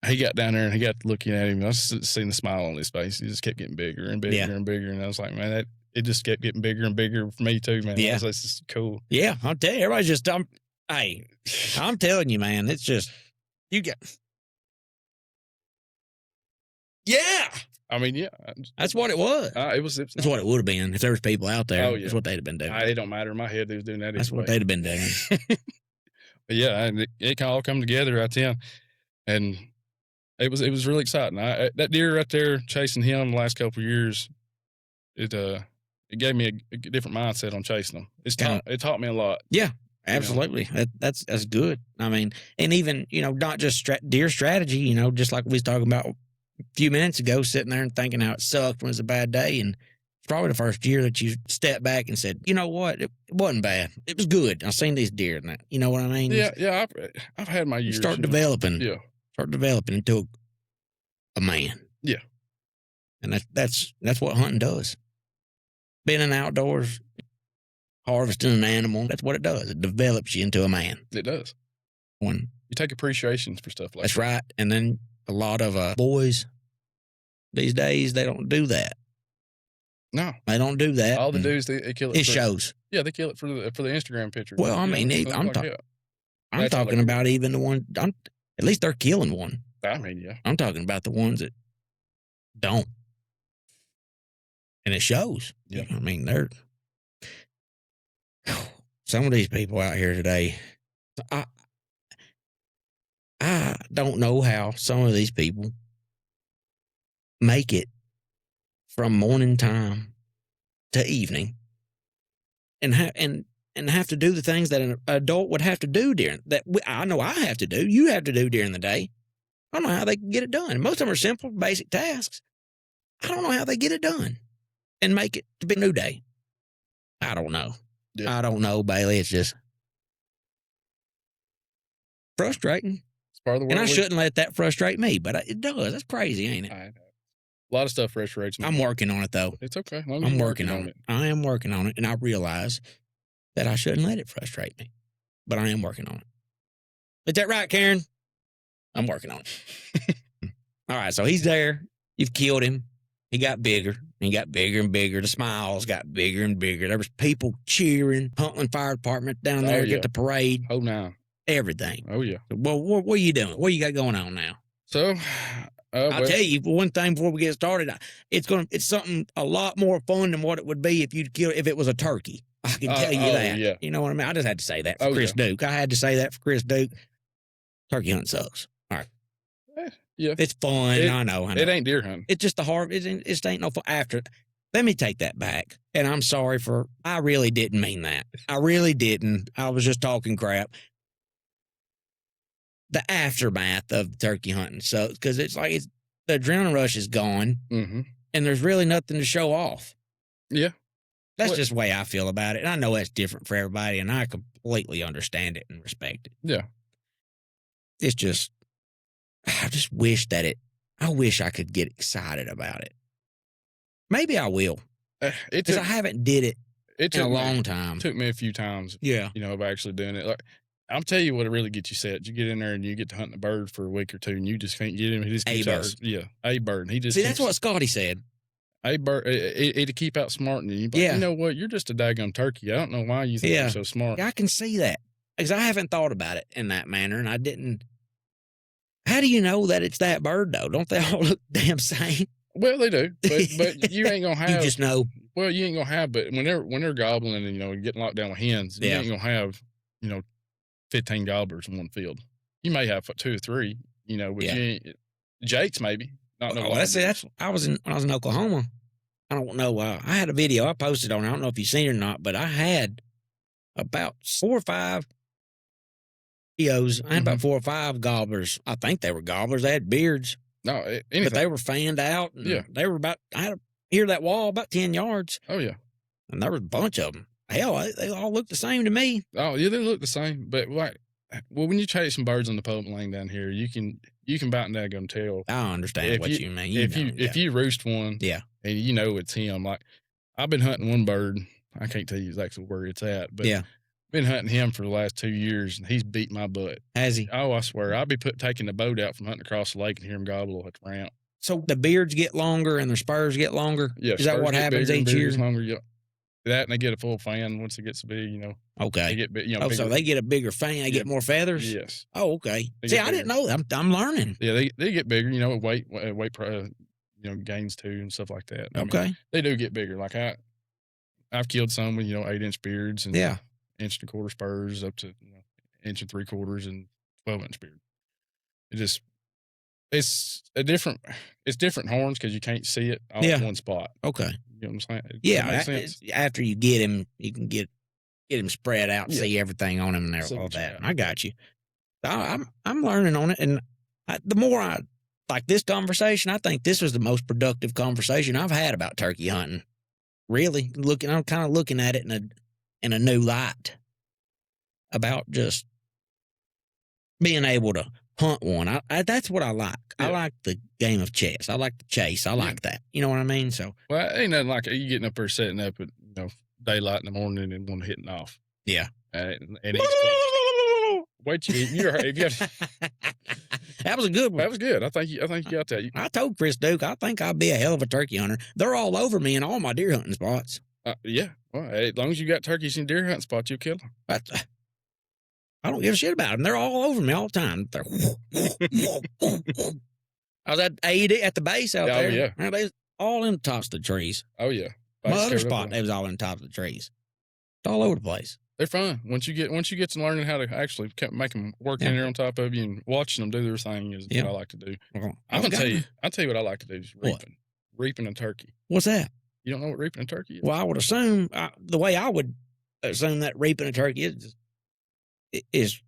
he got down there, and he got looking at him. I was seeing the smile on his face. He just kept getting bigger and bigger and bigger. And I was like, man, it just kept getting bigger and bigger for me too, man. Yeah. That's just cool. Yeah, I'll tell you. Everybody's just, I'm telling you, man, it's just, you get. Yeah. I mean, yeah. That's what it was. That's what it would have been if there was people out there. Oh, yeah. That's what they'd have been doing. It don't matter. In my head, they was doing that. That's what they'd have been doing. But yeah, and it all come together right then. And it was really exciting. That deer right there, chasing him the last couple of years, it gave me a different mindset on chasing them. It taught me a lot. Yeah, absolutely. You know? That's good. I mean, and even, you know, not just deer strategy, you know, just like we was talking about a few minutes ago, sitting there and thinking how it sucked when it was a bad day. And it's probably the first year that you stepped back and said, you know what, it wasn't bad. It was good. I seen these deer and that. You know what I mean? Yeah. I've had my years. Start developing. Yeah. Start developing into a man. Yeah. And that's what hunting does. Being in the outdoors, harvesting an animal, that's what it does. It develops you into a man. It does. You take appreciation for stuff like that. That's right. And then a lot of boys these days, they don't do that. No. They don't do that. All the dudes, they kill it. It shows. Yeah, they kill it for the Instagram picture. Well, I mean, I'm talking about even the one, at least they're killing one. I mean, yeah. I'm talking about the ones that don't. And it shows. Yeah. I mean, some of these people out here today, I don't know how some of these people make it from morning time to evening and have to do the things that an adult would have to do I know I have to do. You have to do during the day. I don't know how they can get it done. Most of them are simple, basic tasks. I don't know how they get it done and make it to be a new day. I don't know. Yeah. I don't know, Bailee. It's just frustrating. It's part of the world. And I shouldn't let that frustrate me, but it does. That's crazy, ain't it? A lot of stuff frustrates me. I'm working on it, though. It's okay. I'm working on it. I am working on it, and I realize that I shouldn't let it frustrate me, but I am working on it. Is that right, Karen? I'm working on it. All right, so he's there. You've killed him. He got bigger. He got bigger and bigger. The smiles got bigger and bigger. There was people cheering. Huntland Fire Department down there at the parade. Oh, now. Everything. Oh, yeah. Well, what are you doing? What you got going on now? So, I'll tell you one thing before we get started. It's something a lot more fun than what it would be if it was a turkey. I can tell you that. Yeah. You know what I mean? I just had to say that for Chris Duke. I had to say that for Chris Duke. Turkey hunting sucks. All right. Yeah. It's fun. I know. It ain't deer hunting. It's just it ain't no fun after. Let me take that back. And I'm sorry I really didn't mean that. I really didn't. I was just talking crap. The aftermath of turkey hunting. So, because it's like the adrenaline rush is gone and there's really nothing to show off. Yeah. That's just the way I feel about it. And I know that's different for everybody, and I completely understand it and respect it. Yeah. It's just, I just wish I wish I could get excited about it. Maybe I will. Because I haven't did it in a long time. It took me a few times. Yeah. Of actually doing it. Like, I'll tell you what it really gets you set. You get in there and you get to hunt a bird for a week or two, and you just can't get him. He just keeps out. Yeah, a bird. He just see. That's what Scotty said. A bird. It'll keep outsmarting you. But you know what? You're just a daggum turkey. I don't know why you think you're so smart. I can see that because I haven't thought about it in that manner, and I didn't. How do you know that it's that bird though? Don't they all look damn same? Well, they do, but you ain't gonna have. You just know. Well, you ain't gonna have. But when they're gobbling and getting locked down with hens, you ain't gonna have 15 gobblers in one field. You may have 2 or 3. But you ain't, Jake's maybe not. No, that's when I was in Oklahoma. I don't know. I had a video I posted on. I don't know if you've seen it or not, but I had about 4 or 5 videos. I had about 4 or 5 gobblers. I think they were gobblers. They had beards. No, anything. But they were fanned out. And they were about. I had to hear that wall about 10 yards. Oh yeah, and there was a bunch of them. Hell, they all look the same to me. Oh yeah, they look the same. But when you chase some birds on the public lane down here, you can about daggum tell. I understand what you mean. If you roost one, and it's him. Like I've been hunting one bird. I can't tell you exactly where it's at, but been hunting him for the last 2 years, and he's beat my butt. Has he? Oh, I swear. I'll be taking the boat out from hunting across the lake and hear him gobble at the ramp. So the beards get longer and their spurs get longer? Yeah. Is that what happens each year? Longer, yeah. That, and they get a full fan once it gets big, Okay. They get big, so they get a bigger fan, they get more feathers? Yes. Oh, okay. See, I didn't know that. I'm learning. Yeah, they get bigger, weight gains too and stuff like that. Okay. I mean, they do get bigger. Like I've killed some with, 8-inch beards and 1.25 spurs up to 1.75 and 12-inch beard. It's different horns because you can't see it all in one spot. Okay. You know what I'm saying? Yeah. After you get him, you can get him spread out and see everything on him and all that. I got you. I'm learning on it, and the more I like this conversation, I think this was the most productive conversation I've had about turkey hunting. Really, I'm kind of looking at it in a new light about just being able to hunt one. That's what I like. I like the game of chess. I like the chase. I like that. You know what I mean? So, well, ain't nothing like you getting up there setting up at daylight in the morning and one hitting off. Yeah, and it's wait, you heard that was a good one. That was good. I think you got that. I told Chris Duke I think I'd be a hell of a turkey hunter. They're all over me in all my deer hunting spots. Yeah. Well, as long as you got turkeys in deer hunting spots, you'll kill them. I don't give a shit about them. They're all over me all the time. I was at the base out there. Yeah. They was all in the tops of the trees. Oh, yeah. My other spot, they was all in the tops of the trees. It's all over the place. They're fun. Once you get to learning how to actually make them work in there on top of you and watching them do their thing is what I like to do. Well, I'll tell you what I like to do is reaping. Reaping a turkey. What's that? You don't know what reaping a turkey is? Well, I would assume, the way I would assume that reaping a turkey is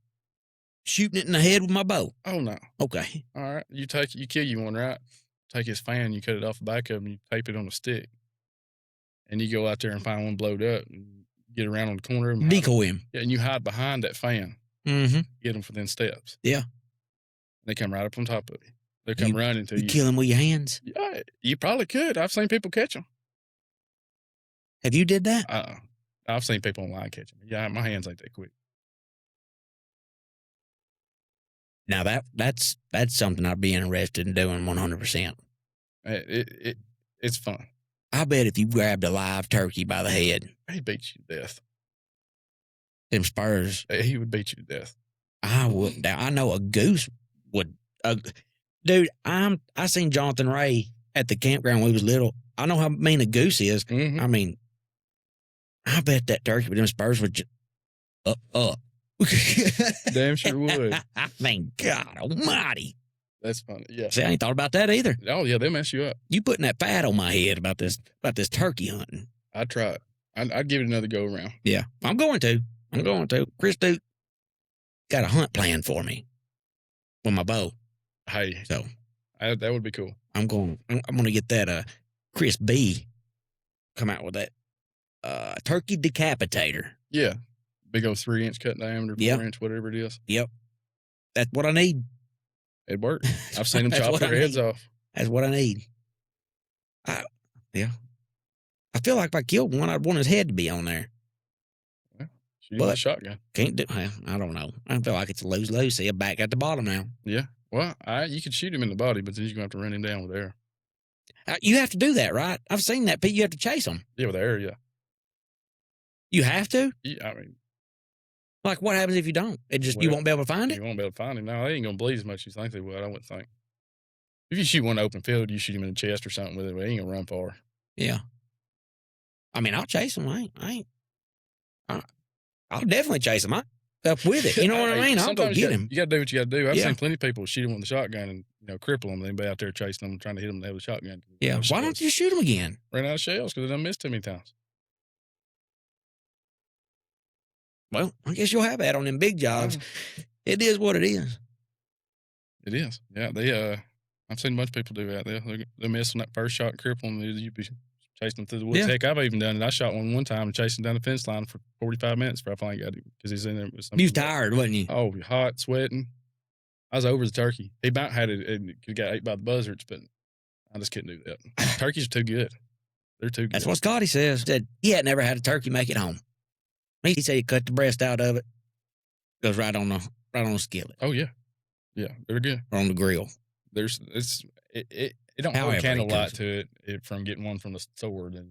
shooting it in the head with my bow. Oh no. Okay. All right. You kill you one, right? Take his fan, you cut it off the back of him, you tape it on a stick. And you go out there and find one blowed up and get around on the corner of him. Decoy him. Yeah, and you hide behind that fan. Mm-hmm. Get them within steps. Yeah. They come right up on top of you. They come running to you. You kill them with your hands? Yeah, you probably could. I've seen people catch them. Have you did that? I've seen people online catch them. Yeah, my hands ain't that quick. Now that's something I'd be interested in doing 100%. It's fun. I bet if you grabbed a live turkey by the head, He beats you to death. them spurs, He would beat you to death. I wouldn't doubt. I know a goose would. Dude, I seen Jonathan Ray at the campground when he was little. I know how mean a goose is. Mm-hmm. I mean, I bet that turkey with them spurs would just up. Damn sure would. I mean, God almighty. That's funny. Yeah. See, I ain't thought about that either. Oh yeah, they mess you up. You putting that fat on my head about this turkey hunting. I'd try it. I'd give it another go around. Yeah, I'm going to. Chris Duke got a hunt plan for me with my bow. Hey, So that would be cool. I'm going to get that Chris B come out with that turkey decapitator. Yeah. Big old 3-inch cut diameter, 4-inch, whatever it is. Yep. That's what I need. It worked. I've seen them That's chop what their I heads need. off. That's what I need. Yeah. I feel like if I killed one, I'd want his head to be on there. Shoot with a shotgun. Can't do. I don't know. I feel like it's a lose-lose. See, I'm back at the bottom now. Yeah. Well, you could shoot him in the body, but then you're going to have to run him down with air. You have to do that, right? I've seen that, Pete. You have to chase them. Yeah, with air, yeah. You have to? Yeah, I mean. Like, what happens if you don't? You won't be able to find it? You won't be able to find him. No, they ain't going to bleed as much as you think they would, I wouldn't think. If you shoot one open field, you shoot him in the chest or something with it, but he ain't going to run far. Yeah. I mean, I'll chase him. I'll definitely chase him. I'm up with it. You know what I mean? I'll go get him. You got to do what you got to do. I've seen plenty of people shoot him with a shotgun and cripple them. They'd be out there chasing them, trying to hit them with a shotgun. Yeah. Why don't you shoot him again? Ran out of shells because they done missed too many times. Well, I guess you'll have that on them big jobs. It is what it is. It is. Yeah, I've seen a bunch of people do that. They miss on that first shot and cripple them. You'd be chasing them through the woods. Heck, I've even done it. I shot one time and chased him down the fence line for 45 minutes before I finally got him because he's in there with something. You was tired, wasn't you? Oh, hot, sweating. I was over the turkey. He about had it and got ate by the buzzards, but I just couldn't do that. Turkeys are too good. They're too good. That's what Scotty says. Said he had never had a turkey make it home. He said he cut the breast out of it. Goes right on the skillet. Oh yeah, they're good. Or on the grill. It don't hold a candlelight to it from getting one from the store and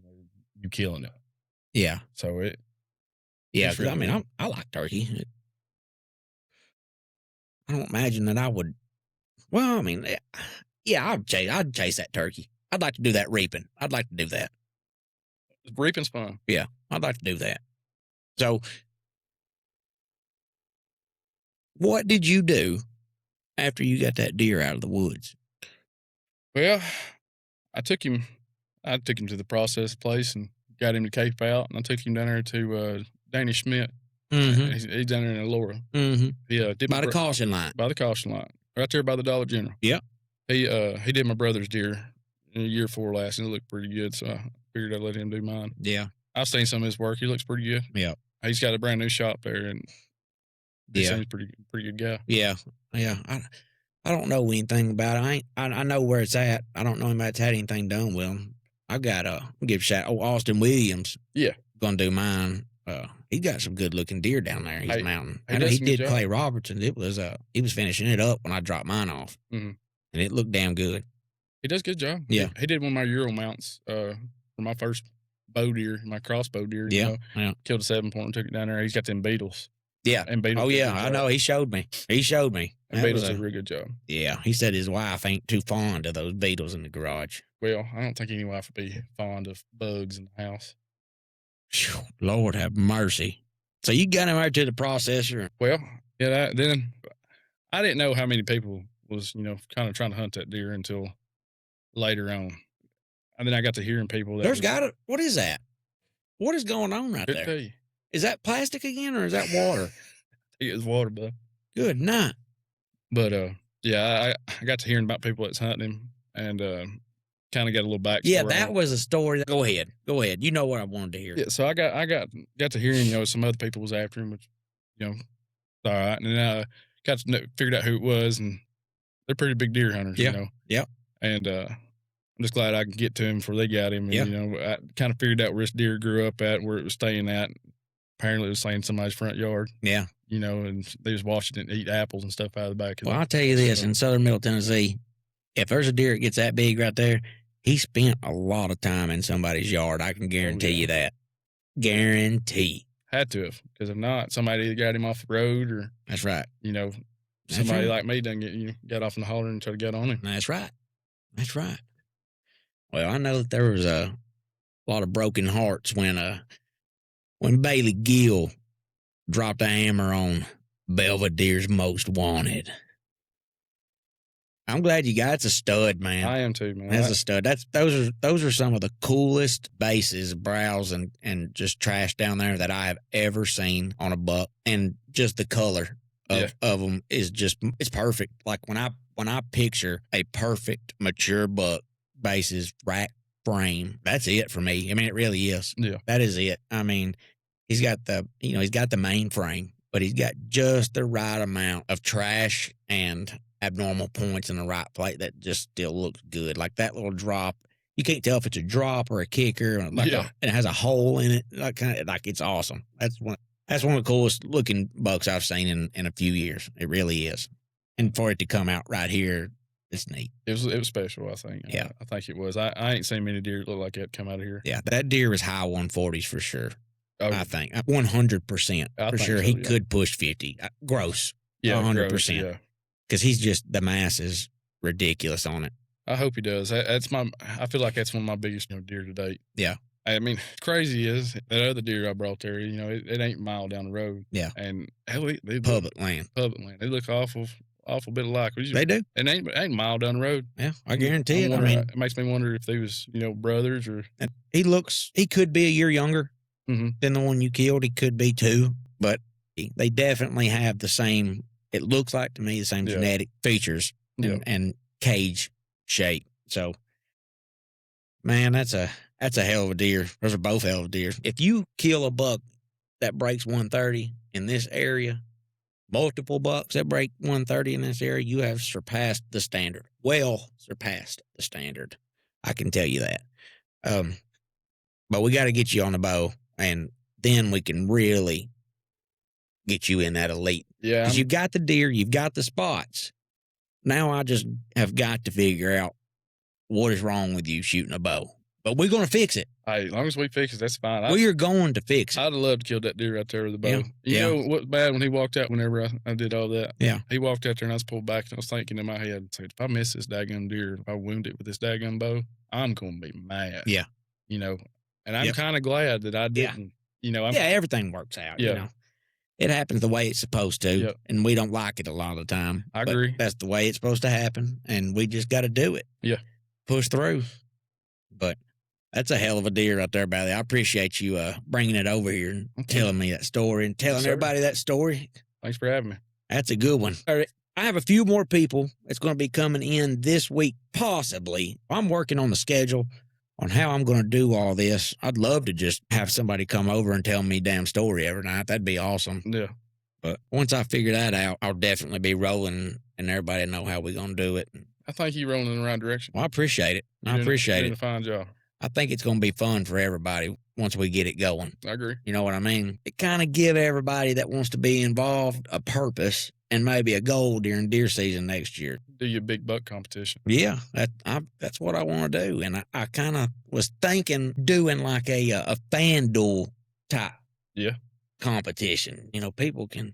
you killing it. Yeah. So really, I mean, I like turkey. I don't imagine that I would. Well, I mean, yeah, I'd chase that turkey. I'd like to do that reaping. I'd like to do that. Reaping's fun. Yeah, I'd like to do that. So, what did you do after you got that deer out of the woods? Well, I took him to the process place and got him to cape out, and I took him down there to Danny Schmidt. Mm-hmm. He's down there in Laura. Mm-hmm. By the caution line. By the caution line, right there by the Dollar General. Yep. He did my brother's deer in the year before last, and it looked pretty good. So I figured I'd let him do mine. Yeah. I've seen some of his work. He looks pretty good. Yeah. He's got a brand new shop there, and he seems pretty good guy. Yeah. Yeah. I don't know anything about it. I know where it's at. I don't know anybody's had anything done with him. I've got give a shout. Austin Williams. Yeah. Gonna do mine. He got some good looking deer down there. He's mountain. He did Clay Robertson. It was he was finishing it up when I dropped mine off, and it looked damn good. He does a good job. Yeah. He did one of my Euro mounts for my first bow deer, my crossbow deer. Yeah. Killed a 7-point and took it down there. He's got them beetles. Yeah. And beetles. Oh yeah, I know. He showed me. And beetles did a really good job. Yeah. He said his wife ain't too fond of those beetles in the garage. Well, I don't think any wife would be fond of bugs in the house. Whew, Lord have mercy. So you got him right to the processor. Well, yeah. Then I didn't know how many people was kind of trying to hunt that deer until later on. And then I got to hearing people. What is that? What is going on right there? Tell you. Is that plastic again or is that water? It was water, bud. Good night. But yeah, I got to hearing about people that's hunting him, and kind of got a little backstory. Yeah, that was a story. Go ahead. You know what I wanted to hear. Yeah, so I got to hearing, some other people was after him, which, it's all right. And then I got to figured out who it was, and they're pretty big deer hunters, Yeah. And I'm just glad I can get to him before they got him. And, I kind of figured out where this deer grew up at, where it was staying at. Apparently, it was staying in somebody's front yard. Yeah. And they was watching it and eat apples and stuff out of the back. Well, I'll tell you this, in southern Middle Tennessee, if there's a deer that gets that big right there, he spent a lot of time in somebody's yard. I can guarantee you that. Guarantee. Had to have, because if not, somebody either got him off the road or... That's right. Somebody like me done got off in the holler and tried to get on him. That's right. Well, I know that there was a lot of broken hearts when Bailee Gill dropped a hammer on Belvidere's Most Wanted. I'm glad you got it's a stud, man. I am too, man. That's a stud. Those are some of the coolest bases, brows, and just trash down there that I have ever seen on a buck. And just the color of them is it's perfect. Like when I picture a perfect mature buck, bases, rack, frame, that's it for me. I mean, it really is. Yeah. That is it. I mean, he's got the main frame, but he's got just the right amount of trash and abnormal points in the right plate that just still looks good. Like that little drop, you can't tell if it's a drop or a kicker. And it has a hole in it. Like it's awesome. That's one of the coolest looking bucks I've seen in a few years. It really is. And for it to come out right here, it's neat. It was special, I think. Yeah. I think it was. I ain't seen many deer look like that come out of here. Yeah, that deer was high 140s for sure. Oh, I think 100% for sure. He could push 50. Gross. Yeah, 100%. Yeah. Because he's just, the mass is ridiculous on it. I hope he does. I feel like that's one of my biggest deer to date. Yeah. I mean, crazy is that other deer I brought there, it ain't a mile down the road. Yeah. And hell, they public land. They look awful bit alike. They do. And ain't a mile down the road. Yeah, I guarantee it. It makes me wonder if they was, brothers or. And he could be a year younger than the one you killed. He could be too, but they definitely have the same, it looks like to me, the same genetic features and cage shape. So, man, that's a hell of a deer. Those are both hell of a deer. If you kill a buck that breaks 130 in this area, multiple bucks that break 130 in this area, you have surpassed the standard. Well, surpassed the standard. I can tell you that. But we got to get you on the bow, and then we can really get you in that elite. Yeah. Because you've got the deer, you've got the spots. Now I just have got to figure out what is wrong with you shooting a bow. But we're going to fix it. Hey, as long as we fix it, that's fine. We are going to fix it. I'd have loved to kill that deer right there with the bow. Yeah. You know what's bad when he walked out whenever I did all that? Yeah. He walked out there and I was pulled back and I was thinking in my head, if I miss this daggum deer, if I wound it with this daggum bow, I'm going to be mad. Yeah. And I'm kind of glad that I didn't, everything works out. Yeah. It happens the way it's supposed to, and we don't like it a lot of the time. I agree. That's the way it's supposed to happen, and we just got to do it. Yeah. Push through. But that's a hell of a deer out there, Bailee. I appreciate you bringing it over here and telling me that story and telling everybody that story. Thanks for having me. That's a good one. All right. I have a few more people that's going to be coming in this week, possibly. I'm working on the schedule on how I'm going to do all this. I'd love to just have somebody come over and tell me damn story every night. That'd be awesome. Yeah. But once I figure that out, I'll definitely be rolling and everybody know how we're going to do it. I think you're rolling in the right direction. Well, I appreciate it. You're doing a fine job. I think it's going to be fun for everybody once we get it going. I agree. You know what I mean? It kind of give everybody that wants to be involved a purpose and maybe a goal during deer season next year. Do your big buck competition. Yeah, that's what I want to do. And I kind of was thinking doing like a FanDuel type competition. People can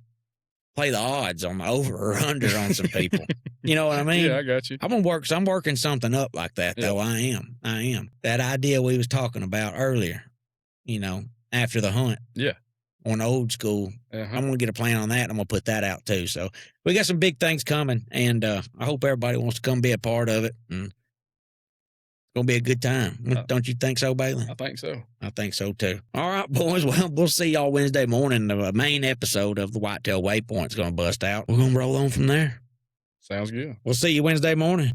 play the odds on the over or under on some people. You know what I mean? Yeah, I got you. I'm working something up like that, though. I am. That idea we was talking about earlier, after the hunt. Yeah. On old school. Uh-huh. I'm going to get a plan on that. I'm going to put that out too. So we got some big things coming, and I hope everybody wants to come be a part of it. And Gonna be a good time. Don't you think so, Bailee? I think so. I think so too. All right, boys. Well, we'll see y'all Wednesday morning. The main episode of the Whitetail Waypoint's gonna bust out. We're gonna roll on from there. Sounds good. We'll see you Wednesday morning.